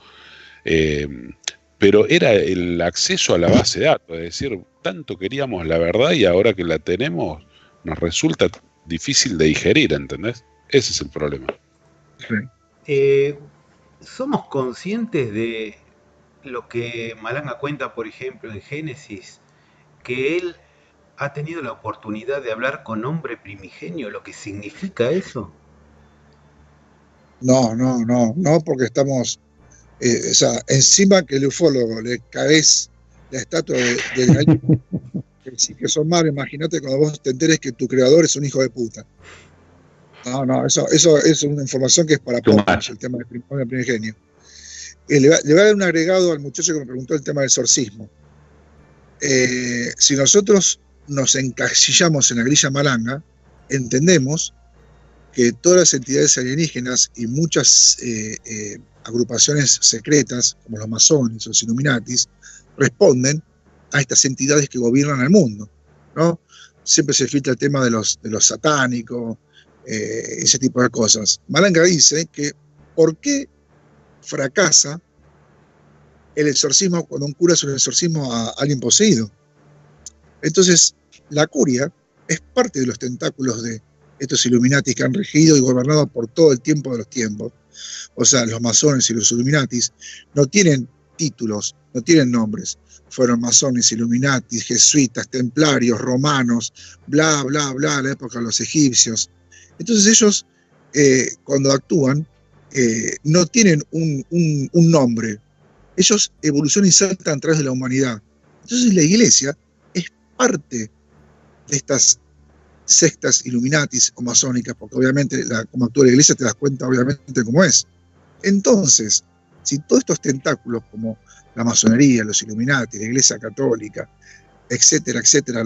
Speaker 1: Pero era el acceso a la base de datos, es decir, tanto queríamos la verdad y ahora que la tenemos nos resulta difícil de digerir, ¿entendés? Ese es el problema.
Speaker 4: Sí. ¿Somos conscientes de lo que Malanga cuenta, por ejemplo, en Génesis, que él ha tenido la oportunidad de hablar con hombre primigenio, lo que significa eso?
Speaker 2: No, porque estamos, o sea, encima que el ufólogo le caes la estatua de alguien que sí que son malos. Imagínate cuando vos te enteres que tu creador es un hijo de puta. No, eso es una información que es para pocos, el tema del primigenio. Le voy a dar un agregado al muchacho que me preguntó el tema del exorcismo. Si nosotros nos encasillamos en la grilla malanga, entendemos que todas las entidades alienígenas y muchas agrupaciones secretas, como los masones o los Illuminatis, responden a estas entidades que gobiernan el mundo, ¿no? Siempre se filtra el tema de los satánicos, ese tipo de cosas. Malanga dice que ¿por qué fracasa el exorcismo cuando un cura hace un exorcismo a alguien poseído? Entonces, la curia es parte de los tentáculos de estos Illuminatis que han regido y gobernado por todo el tiempo de los tiempos. O sea, los masones y los Illuminatis no tienen títulos, no tienen nombres. Fueron masones, Illuminatis, jesuitas, templarios, romanos, bla, bla, bla, la época de los egipcios. Entonces ellos, cuando actúan, no tienen un nombre. Ellos evolucionan y saltan a través de la humanidad. Entonces la iglesia es parte de estas sectas Illuminatis o masónicas, porque obviamente como actúa la iglesia te das cuenta obviamente cómo es. Entonces, si todos estos tentáculos como la masonería, los Illuminati, la iglesia católica, etcétera, etcétera,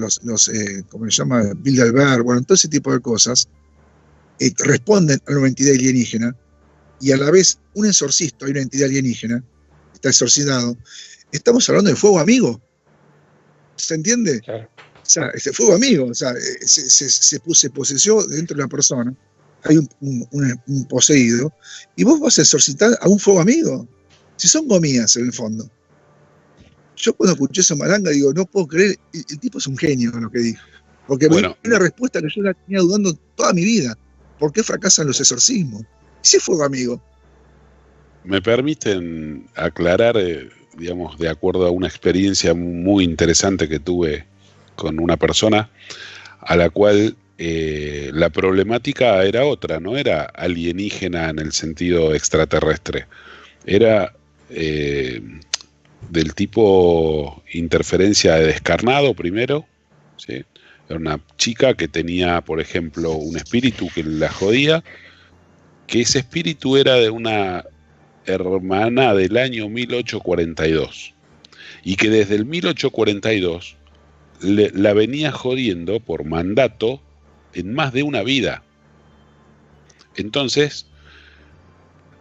Speaker 2: como se llama, Bilderberg, bueno, todo ese tipo de cosas, responden a una entidad alienígena, y a la vez un exorcista, hay una entidad alienígena, está exorcizado, estamos hablando de fuego amigo. ¿Se entiende? Claro. O sea, este fuego amigo, o sea, se posesió dentro de la persona, hay un poseído, y vos vas a exorcitar a un fuego amigo. Si son gomías en el fondo. Yo cuando escuché esa Malanga digo, no puedo creer, el tipo es un genio en lo que dijo. Porque bueno, me dio una respuesta que yo la tenía dudando toda mi vida. ¿Por qué fracasan los exorcismos? ¿Y si fuego amigo?
Speaker 1: Me permiten aclarar, digamos, de acuerdo a una experiencia muy interesante que tuve con una persona a la cual la problemática era otra, no era alienígena en el sentido extraterrestre, era del tipo interferencia de descarnado primero, ¿sí? Era una chica que tenía, por ejemplo, un espíritu que la jodía, que ese espíritu era de una hermana del año 1842 y que desde el 1842 la venía jodiendo por mandato en más de una vida. Entonces,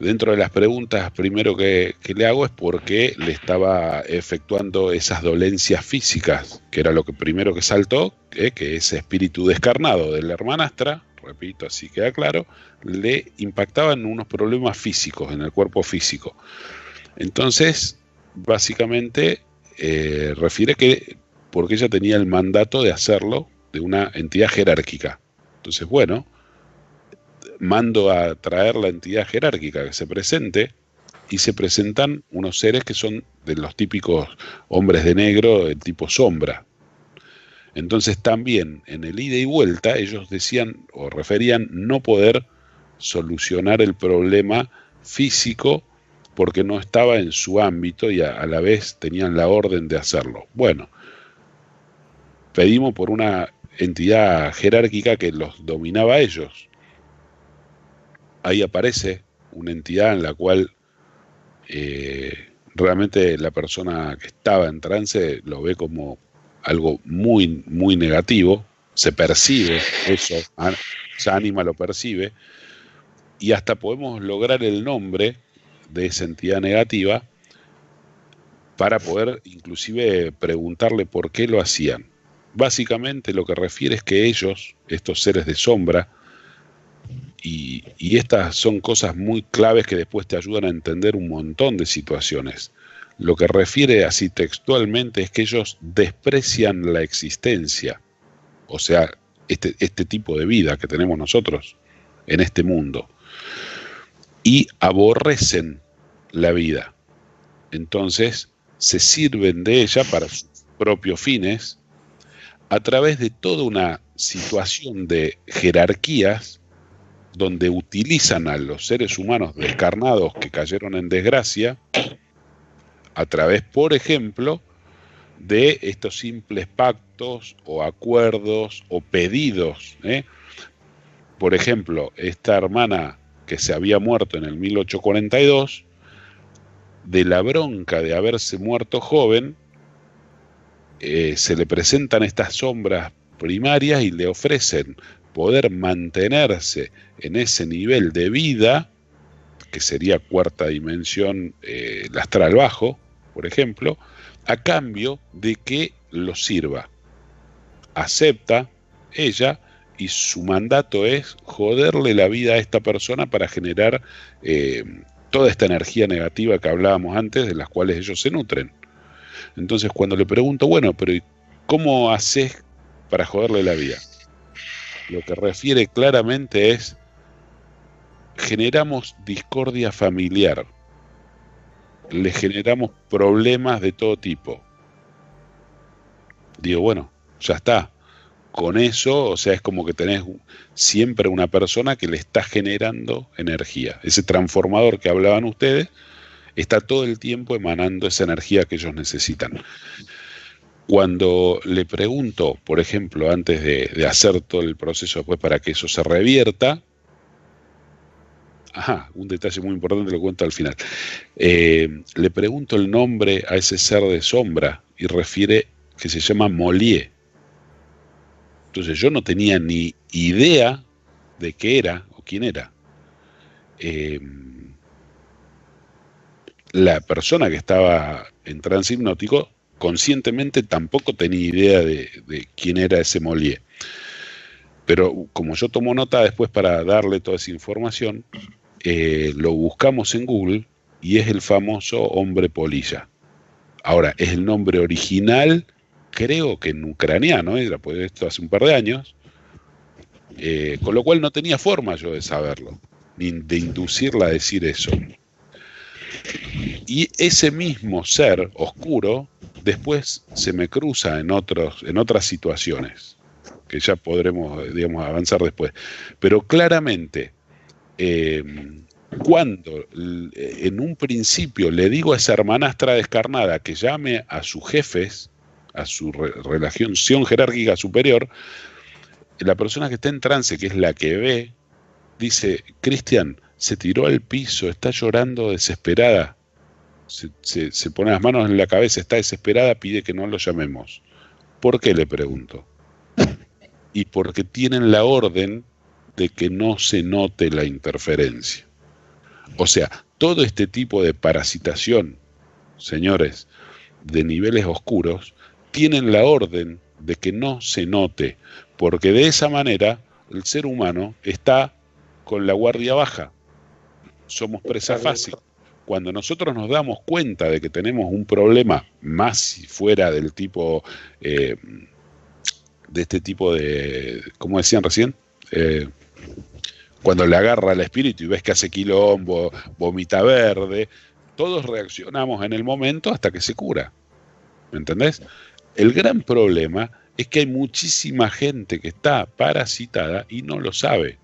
Speaker 1: dentro de las preguntas primero que le hago es por qué le estaba efectuando esas dolencias físicas, que era lo que primero que saltó, que ese espíritu descarnado de la hermanastra, repito, así queda claro, le impactaban unos problemas físicos en el cuerpo físico. Entonces, básicamente, refiere que porque ella tenía el mandato de hacerlo de una entidad jerárquica. Entonces, bueno, mando a traer la entidad jerárquica que se presente, y se presentan unos seres que son de los típicos hombres de negro, el tipo sombra. Entonces también en el ida y vuelta ellos decían o referían no poder solucionar el problema físico porque no estaba en su ámbito y a la vez tenían la orden de hacerlo. Bueno, pedimos por una entidad jerárquica que los dominaba a ellos. Ahí aparece una entidad en la cual realmente la persona que estaba en trance lo ve como algo muy, muy negativo, se percibe eso, esa ánima lo percibe, y hasta podemos lograr el nombre de esa entidad negativa para poder inclusive preguntarle por qué lo hacían. Básicamente lo que refiere es que ellos, estos seres de sombra, y estas son cosas muy claves que después te ayudan a entender un montón de situaciones. Lo que refiere así textualmente es que ellos desprecian la existencia, o sea, este tipo de vida que tenemos nosotros en este mundo, y aborrecen la vida. Entonces se sirven de ella para sus propios fines a través de toda una situación de jerarquías donde utilizan a los seres humanos descarnados que cayeron en desgracia a través, por ejemplo, de estos simples pactos o acuerdos o pedidos. Por ejemplo, esta hermana que se había muerto en el 1842, de la bronca de haberse muerto joven, se le presentan estas sombras primarias y le ofrecen poder mantenerse en ese nivel de vida, que sería cuarta dimensión, el astral bajo, por ejemplo, a cambio de que lo sirva. Acepta ella, y su mandato es joderle la vida a esta persona para generar toda esta energía negativa que hablábamos antes, de las cuales ellos se nutren. Entonces, cuando le pregunto, bueno, pero ¿cómo haces para joderle la vida? Lo que refiere claramente es: generamos discordia familiar, le generamos problemas de todo tipo. Digo, bueno, ya está. Con eso, o sea, es como que tenés siempre una persona que le está generando energía. Ese transformador que hablaban ustedes está todo el tiempo emanando esa energía que ellos necesitan. Cuando le pregunto, por ejemplo, antes de hacer todo el proceso después para que eso se revierta, un detalle muy importante, lo cuento al final. Le pregunto el nombre a ese ser de sombra y refiere que se llama Molière. Entonces yo no tenía ni idea de qué era o quién era. La persona que estaba en trance hipnótico conscientemente tampoco tenía idea de quién era ese Molière. Pero como yo tomo nota después para darle toda esa información, lo buscamos en Google y es el famoso hombre polilla. Ahora, es el nombre original, creo que en ucraniano era, pues esto hace un par de años, con lo cual no tenía forma yo de saberlo, ni de inducirla a decir eso. Y ese mismo ser oscuro después se me cruza en otras situaciones, que ya podremos, digamos, avanzar después. Pero claramente, cuando en un principio le digo a esa hermanastra descarnada que llame a sus jefes, a su relación jerárquica superior, la persona que está en trance, que es la que ve, dice: Cristian, se tiró al piso, está llorando desesperada, se pone las manos en la cabeza, está desesperada, pide que no lo llamemos. ¿Por qué?, le pregunto. Y porque tienen la orden de que no se note la interferencia. O sea, todo este tipo de parasitación, señores, de niveles oscuros, tienen la orden de que no se note, porque de esa manera el ser humano está con la guardia baja. Somos presa fácil. Cuando nosotros nos damos cuenta de que tenemos un problema más fuera del tipo, de este tipo de, ¿cómo decían recién? Cuando le agarra el espíritu y ves que hace quilombo, vomita verde, todos reaccionamos en el momento hasta que se cura. ¿Me entendés? El gran problema es que hay muchísima gente que está parasitada y no lo sabe.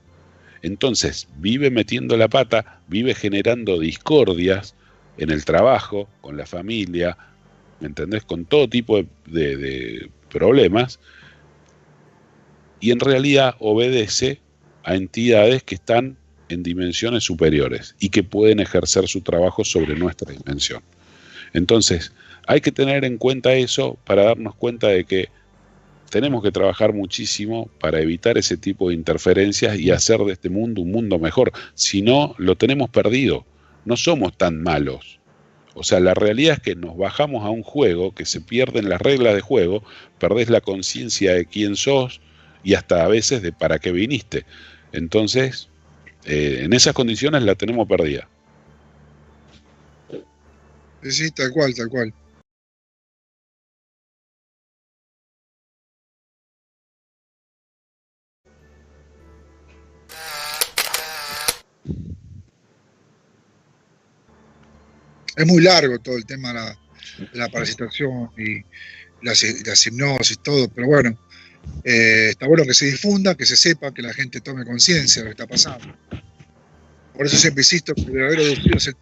Speaker 1: Entonces vive metiendo la pata, vive generando discordias en el trabajo, con la familia, ¿me entendés? Con todo tipo de problemas, y en realidad obedece a entidades que están en dimensiones superiores y que pueden ejercer su trabajo sobre nuestra dimensión. Entonces, hay que tener en cuenta eso para darnos cuenta de que tenemos que trabajar muchísimo para evitar ese tipo de interferencias y hacer de este mundo un mundo mejor. Si no, lo tenemos perdido. No somos tan malos. O sea, la realidad es que nos bajamos a un juego, que se pierden las reglas de juego, perdés la conciencia de quién sos y hasta a veces de para qué viniste. Entonces, en esas condiciones la tenemos perdida.
Speaker 2: Sí, tal cual, tal cual. Es muy largo todo el tema de la parasitación y las hipnosis, todo, pero bueno, está bueno que se difunda, que se sepa, que la gente tome conciencia de lo que está pasando. Por eso siempre insisto que el verdadero aducido se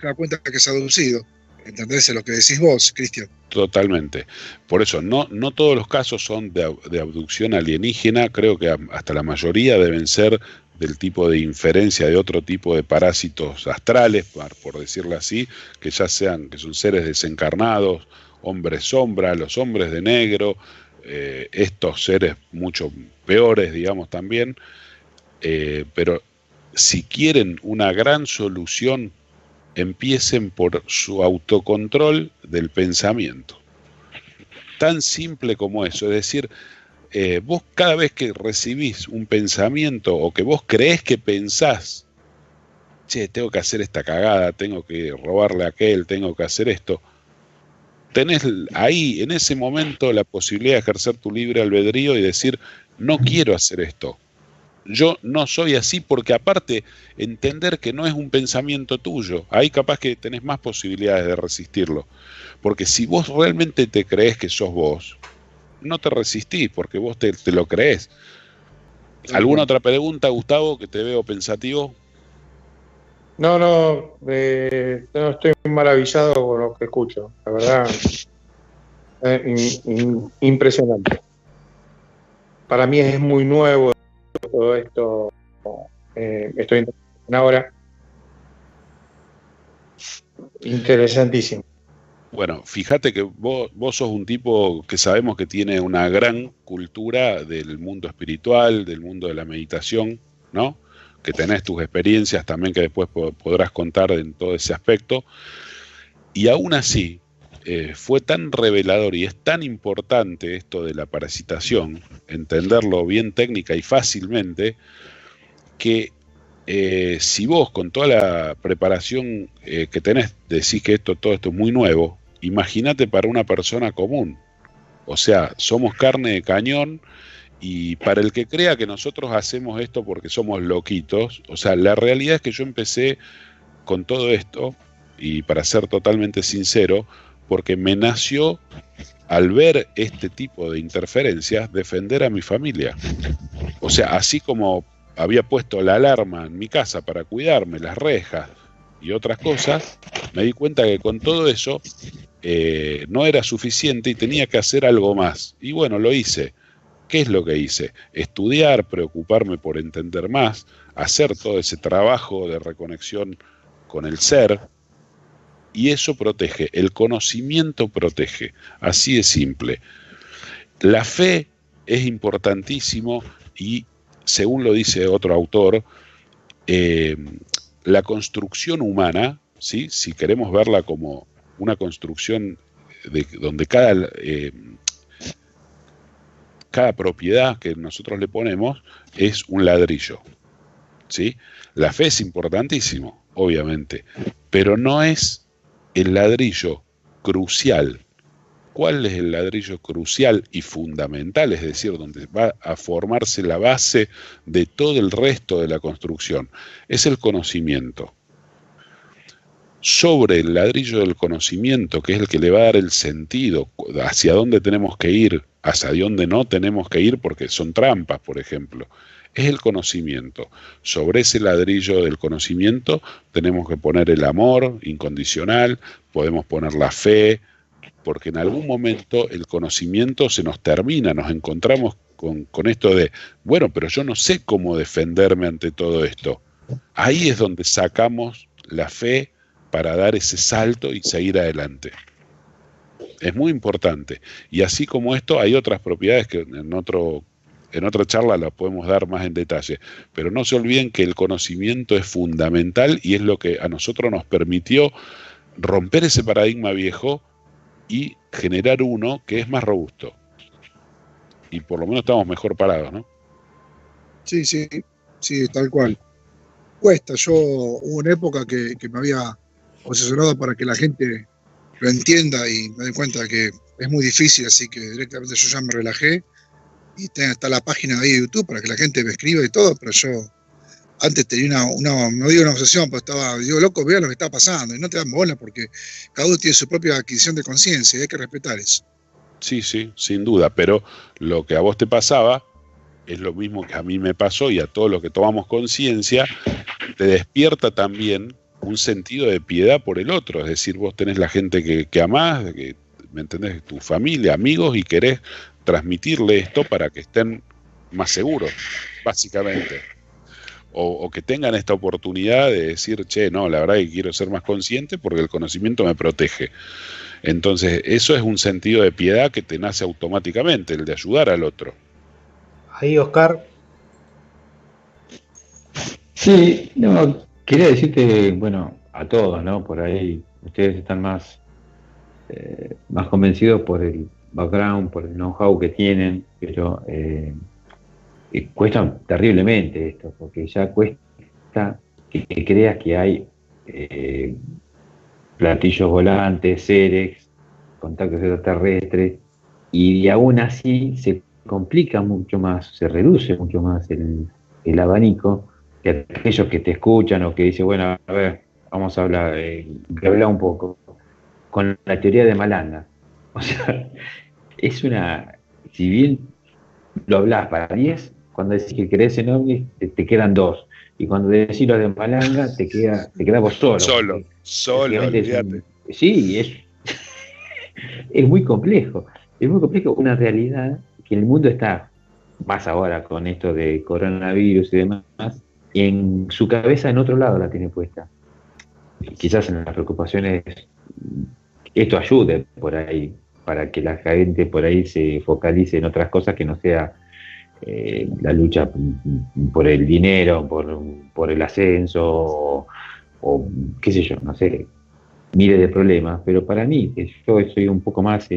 Speaker 2: da cuenta que es aducido. ¿Entendés lo que decís vos, Cristian?
Speaker 1: Totalmente. Por eso, no todos los casos son de abducción alienígena, creo que hasta la mayoría deben ser del tipo de inferencia de otro tipo de parásitos astrales, por decirlo así, que ya sean, que son seres desencarnados, hombres sombra, los hombres de negro, estos seres mucho peores, digamos, también, pero si quieren una gran solución, empiecen por su autocontrol del pensamiento. Tan simple como eso, es decir, vos cada vez que recibís un pensamiento o que vos creés que pensás, che, tengo que hacer esta cagada, tengo que robarle a aquel, tengo que hacer esto, tenés ahí, en ese momento, la posibilidad de ejercer tu libre albedrío y decir, no quiero hacer esto. Yo no soy así, porque aparte, entender que no es un pensamiento tuyo, ahí capaz que tenés más posibilidades de resistirlo. Porque si vos realmente te creés que sos vos, no te resistís, porque vos te lo creés. ¿Alguna otra pregunta, Gustavo, que te veo pensativo?
Speaker 5: No, estoy maravillado con lo que escucho, la verdad, impresionante. Para mí es muy nuevo todo esto, estoy en ahora. Interesantísimo.
Speaker 1: Bueno, fíjate que vos sos un tipo que sabemos que tiene una gran cultura del mundo espiritual, del mundo de la meditación, ¿no? Que tenés tus experiencias también que después podrás contar en todo ese aspecto. Y aún así, fue tan revelador y es tan importante esto de la parasitación, entenderlo bien técnica y fácilmente, que si vos con toda la preparación que tenés decís que todo esto es muy nuevo, imagínate para una persona común. O sea, somos carne de cañón, y para el que crea que nosotros hacemos esto porque somos loquitos, o sea, la realidad es que yo empecé con todo esto, y para ser totalmente sincero, porque me nació, al ver este tipo de interferencias, defender a mi familia. O sea, así como había puesto la alarma en mi casa para cuidarme, las rejas y otras cosas, me di cuenta que con todo eso no era suficiente y tenía que hacer algo más. Y bueno, lo hice. ¿Qué es lo que hice? Estudiar, preocuparme por entender más, hacer todo ese trabajo de reconexión con el ser, y eso protege, el conocimiento protege, así de simple. La fe es importantísimo y, según lo dice otro autor, la construcción humana, ¿sí? Si queremos verla como una construcción donde cada propiedad que nosotros le ponemos es un ladrillo, ¿sí? La fe es importantísimo, obviamente, pero no es el ladrillo crucial. ¿Cuál es el ladrillo crucial y fundamental? Es decir, donde va a formarse la base de todo el resto de la construcción. Es el conocimiento. Sobre el ladrillo del conocimiento, que es el que le va a dar el sentido, hacia dónde tenemos que ir, hacia dónde no tenemos que ir, porque son trampas, por ejemplo, es el conocimiento. Sobre ese ladrillo del conocimiento tenemos que poner el amor incondicional, podemos poner la fe, porque en algún momento el conocimiento se nos termina, nos encontramos con esto de, bueno, pero yo no sé cómo defenderme ante todo esto. Ahí es donde sacamos la fe para dar ese salto y seguir adelante. Es muy importante. Y así como esto, hay otras propiedades que en otra charla la podemos dar más en detalle. Pero no se olviden que el conocimiento es fundamental y es lo que a nosotros nos permitió romper ese paradigma viejo y generar uno que es más robusto. Y por lo menos estamos mejor parados, ¿no?
Speaker 2: Sí, tal cual. Cuesta. Hubo una época que me había obsesionado para que la gente lo entienda y me doy cuenta que es muy difícil, así que directamente yo ya me relajé y está la página ahí de YouTube para que la gente me escriba y todo, pero yo antes tenía no digo una obsesión, pero digo, loco, vean lo que está pasando y no te dan bola porque cada uno tiene su propia adquisición de conciencia y hay que respetar eso.
Speaker 1: Sí, sin duda, pero lo que a vos te pasaba es lo mismo que a mí me pasó y a todos los que tomamos conciencia, te despierta también un sentido de piedad por el otro. Es decir, vos tenés la gente que amás, ¿me entendés? Tu familia, amigos, y querés transmitirle esto para que estén más seguros, básicamente. O que tengan esta oportunidad de decir, che, no, la verdad que quiero ser más consciente porque el conocimiento me protege. Entonces, eso es un sentido de piedad que te nace automáticamente, el de ayudar al otro.
Speaker 4: Ahí, Oscar.
Speaker 3: Sí, no, quería decirte, bueno, a todos, ¿no? Por ahí ustedes están más convencidos por el background, por el know-how que tienen, pero cuesta terriblemente esto, porque ya cuesta que creas que hay platillos volantes, seres, contactos extraterrestres, y aún así se complica mucho más, se reduce mucho más el abanico, que aquellos que te escuchan o que dicen, bueno, a ver, vamos a hablar, hablar un poco, con la teoría de Malanga. O sea, es una, si bien lo hablas para 10, cuando decís que crees en ovnis, te quedan 2. Y cuando decís lo de Malanga, te queda vos solo.
Speaker 1: Solo, olvídate.
Speaker 3: Sí, es muy complejo. Es muy complejo, una realidad que el mundo está, más ahora con esto de coronavirus y demás, en su cabeza en otro lado la tiene puesta. Quizás en las preocupaciones esto ayude por ahí, para que la gente por ahí se focalice en otras cosas que no sea la lucha por el dinero, por el ascenso, o qué sé yo, no sé, miles de problemas. Pero para mí, que yo soy un poco más,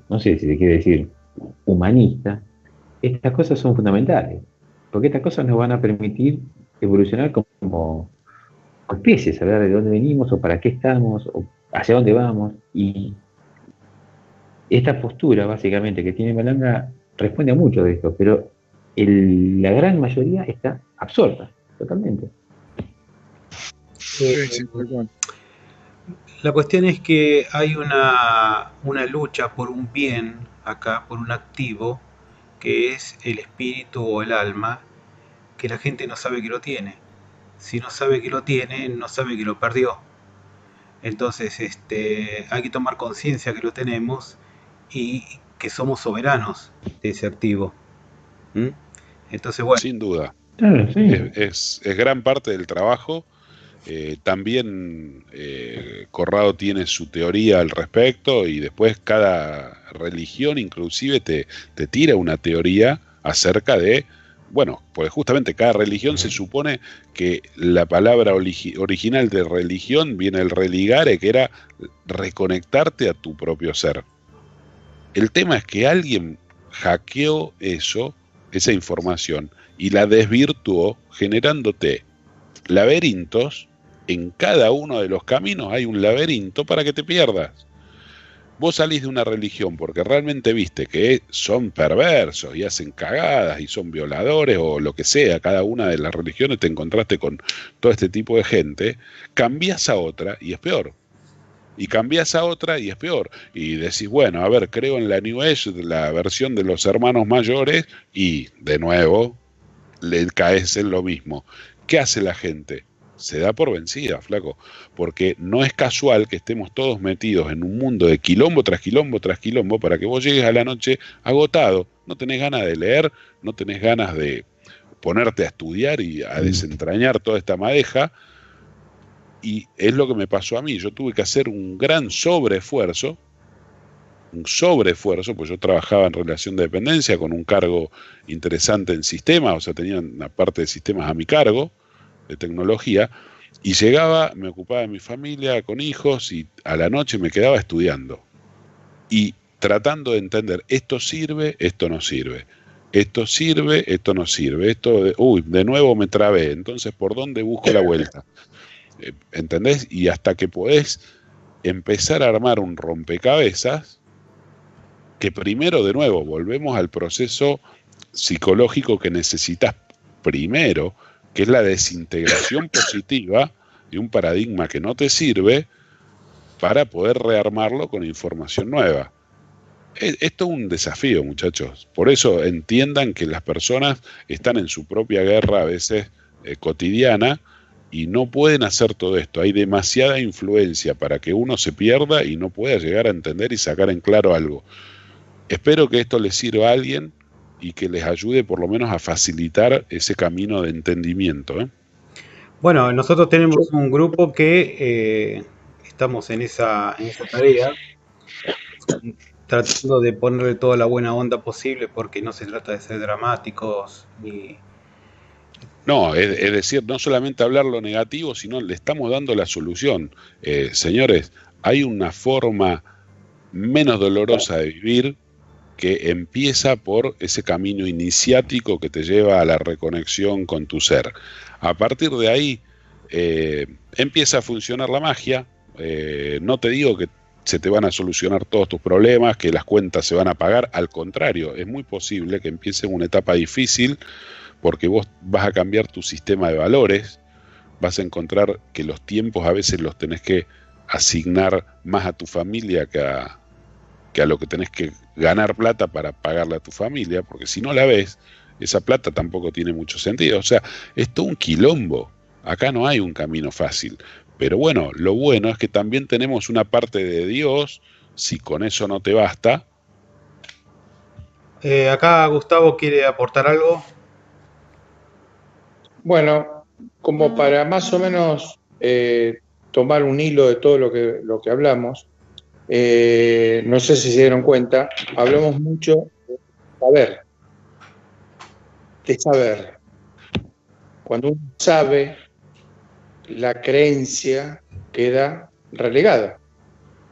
Speaker 3: no sé si se quiere decir humanista, estas cosas son fundamentales, porque estas cosas nos van a permitir evolucionar como especies, saber de dónde venimos o para qué estamos o hacia dónde vamos. Y esta postura básicamente que tiene Malanga responde a mucho de esto, pero la gran mayoría está absorta totalmente.
Speaker 4: La cuestión es que hay una lucha por un bien acá, por un activo, que es el espíritu o el alma, que la gente no sabe que lo tiene. Si no sabe que lo tiene, no sabe que lo perdió. Entonces, hay que tomar conciencia que lo tenemos y que somos soberanos de ese activo. Entonces, bueno.
Speaker 1: Sin duda.
Speaker 3: Sí.
Speaker 1: Es gran parte del trabajo. También Corrado tiene su teoría al respecto, y después cada religión inclusive te tira una teoría acerca de, bueno, pues justamente cada religión se supone que la palabra original de religión viene del religare, que era reconectarte a tu propio ser. El tema es que alguien hackeó esa información, y la desvirtuó generándote laberintos. En cada uno de los caminos hay un laberinto para que te pierdas. Vos salís de una religión porque realmente viste que son perversos y hacen cagadas y son violadores o lo que sea, cada una de las religiones te encontraste con todo este tipo de gente, cambiás a otra y es peor. Y cambiás a otra y es peor. Y decís, bueno, a ver, creo en la New Age, la versión de los hermanos mayores, y de nuevo le caes en lo mismo. ¿Qué hace la gente? Se da por vencida, flaco, porque no es casual que estemos todos metidos en un mundo de quilombo tras quilombo tras quilombo para que vos llegues a la noche agotado, no tenés ganas de leer, no tenés ganas de ponerte a estudiar y a desentrañar toda esta madeja. Y es lo que me pasó a mí. Yo tuve que hacer un gran sobreesfuerzo, pues yo trabajaba en relación de dependencia con un cargo interesante en sistemas, o sea, tenía una parte de sistemas a mi cargo, de tecnología, y llegaba, me ocupaba de mi familia con hijos, y a la noche me quedaba estudiando y tratando de entender, esto sirve, esto no sirve, esto sirve, esto no sirve, de nuevo me trabé, entonces ¿por dónde busco la vuelta? ¿Entendés? Y hasta que podés empezar a armar un rompecabezas, que primero, de nuevo, volvemos al proceso psicológico que necesitas primero, que es la desintegración positiva de un paradigma que no te sirve, para poder rearmarlo con información nueva. Esto es un desafío, muchachos. Por eso entiendan que las personas están en su propia guerra, a veces cotidiana, y no pueden hacer todo esto. Hay demasiada influencia para que uno se pierda y no pueda llegar a entender y sacar en claro algo. Espero que esto les sirva a alguien y que les ayude por lo menos a facilitar ese camino de entendimiento, ¿eh?
Speaker 4: Bueno, nosotros tenemos un grupo que estamos en esa tarea, tratando de ponerle toda la buena onda posible, porque no se trata de ser dramáticos ni...
Speaker 1: No, es decir, no solamente hablar lo negativo, sino le estamos dando la solución. Señores, hay una forma menos dolorosa de vivir que empieza por ese camino iniciático que te lleva a la reconexión con tu ser. A partir de ahí empieza a funcionar la magia. No te digo que se te van a solucionar todos tus problemas, que las cuentas se van a pagar. Al contrario, es muy posible que empieces una etapa difícil porque vos vas a cambiar tu sistema de valores, vas a encontrar que los tiempos a veces los tenés que asignar más a tu familia que a lo que tenés que ganar plata para pagarle a tu familia, porque si no la ves, esa plata tampoco tiene mucho sentido. O sea, es todo un quilombo. Acá no hay un camino fácil. Pero bueno, lo bueno es que también tenemos una parte de Dios, si con eso no te basta.
Speaker 4: Acá Gustavo quiere aportar algo.
Speaker 5: Bueno, como para más o menos tomar un hilo de todo lo que hablamos, no sé si se dieron cuenta, hablamos mucho de saber. Cuando uno sabe, la creencia queda relegada,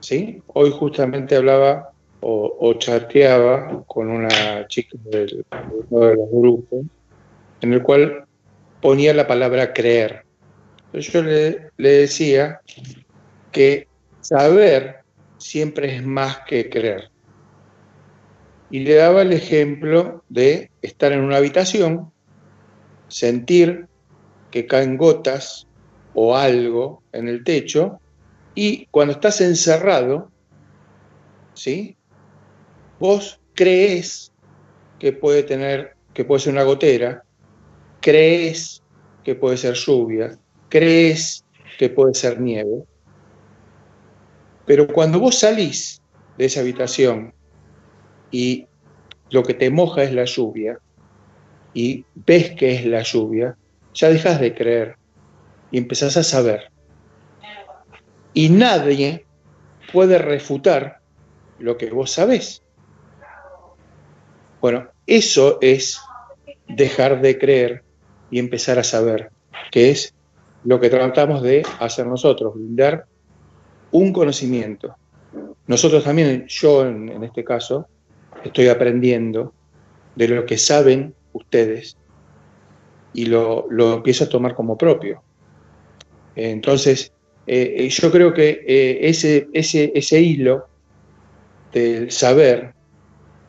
Speaker 5: ¿sí? Hoy justamente hablaba o chateaba con una chica de uno de los grupos, en el cual ponía la palabra creer. Entonces yo le decía que saber siempre es más que creer. Y le daba el ejemplo de estar en una habitación, sentir que caen gotas o algo en el techo, y cuando estás encerrado, ¿sí? Vos crees que puede ser una gotera, crees que puede ser lluvia, crees que puede ser nieve, pero cuando vos salís de esa habitación y lo que te moja es la lluvia y ves que es la lluvia, ya dejas de creer y empezás a saber. Y nadie puede refutar lo que vos sabés. Bueno, eso es dejar de creer y empezar a saber, que es lo que tratamos de hacer nosotros, brindar un conocimiento. Nosotros también, yo en este caso, estoy aprendiendo de lo que saben ustedes y lo empiezo a tomar como propio. Entonces, yo creo que ese hilo del saber,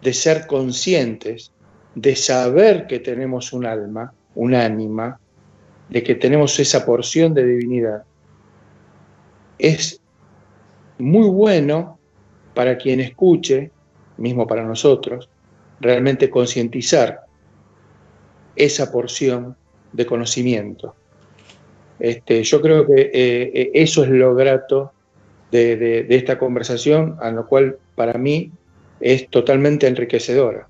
Speaker 5: de ser conscientes, de saber que tenemos un alma, un ánima, de que tenemos esa porción de divinidad, es muy bueno para quien escuche, mismo para nosotros, realmente concientizar esa porción de conocimiento. Yo creo que eso es lo grato de esta conversación, a lo cual para mí es totalmente enriquecedora.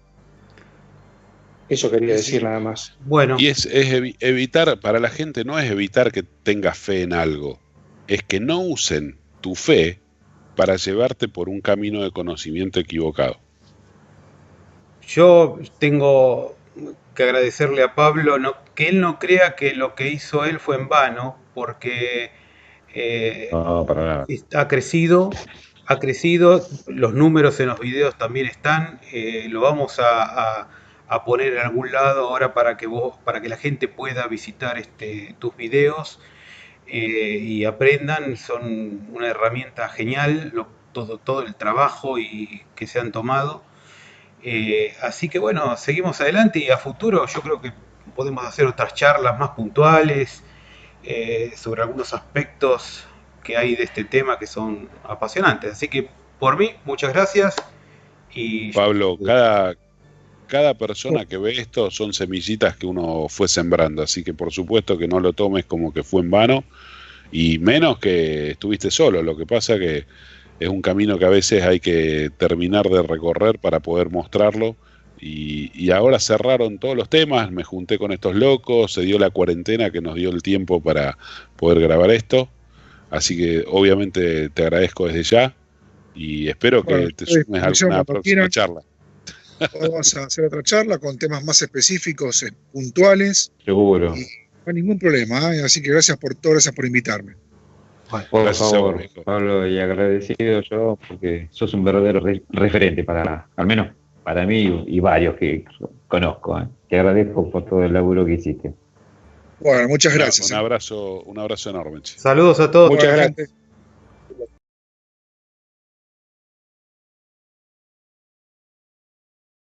Speaker 5: Eso quería decir nada más.
Speaker 1: Bueno. Y es evitar, para la gente no es evitar que tengas fe en algo, es que no usen tu fe para llevarte por un camino de conocimiento equivocado.
Speaker 4: Yo tengo que agradecerle a Pablo que él no crea que lo que hizo él fue en vano, porque
Speaker 3: no, para nada.
Speaker 4: Ha crecido, los números en los videos también están, lo vamos a poner en algún lado ahora para que la gente pueda visitar tus videos y aprendan. Son una herramienta genial, todo el trabajo que se han tomado. Así que bueno, seguimos adelante y a futuro yo creo que podemos hacer otras charlas más puntuales sobre algunos aspectos que hay de este tema que son apasionantes. Así que por mí, muchas gracias. Y
Speaker 1: Pablo, cada persona que ve esto son semillitas que uno fue sembrando, así que por supuesto que no lo tomes como que fue en vano, y menos que estuviste solo. Lo que pasa que es un camino que a veces hay que terminar de recorrer para poder mostrarlo, y ahora cerraron todos los temas, me junté con estos locos, se dio la cuarentena que nos dio el tiempo para poder grabar esto, así que obviamente te agradezco desde ya, y espero que te sumes a alguna próxima charla.
Speaker 2: Vamos a hacer otra charla con temas más específicos, puntuales.
Speaker 3: Seguro.
Speaker 2: Y no hay ningún problema, ¿eh? Así que gracias por invitarme.
Speaker 3: Por favor, Pablo, y agradecido yo porque sos un verdadero referente al menos para mí y varios que conozco. Te agradezco por todo el laburo que hiciste.
Speaker 2: Bueno, muchas gracias.
Speaker 1: Un abrazo enorme.
Speaker 4: Saludos a todos.
Speaker 2: Muchas gracias.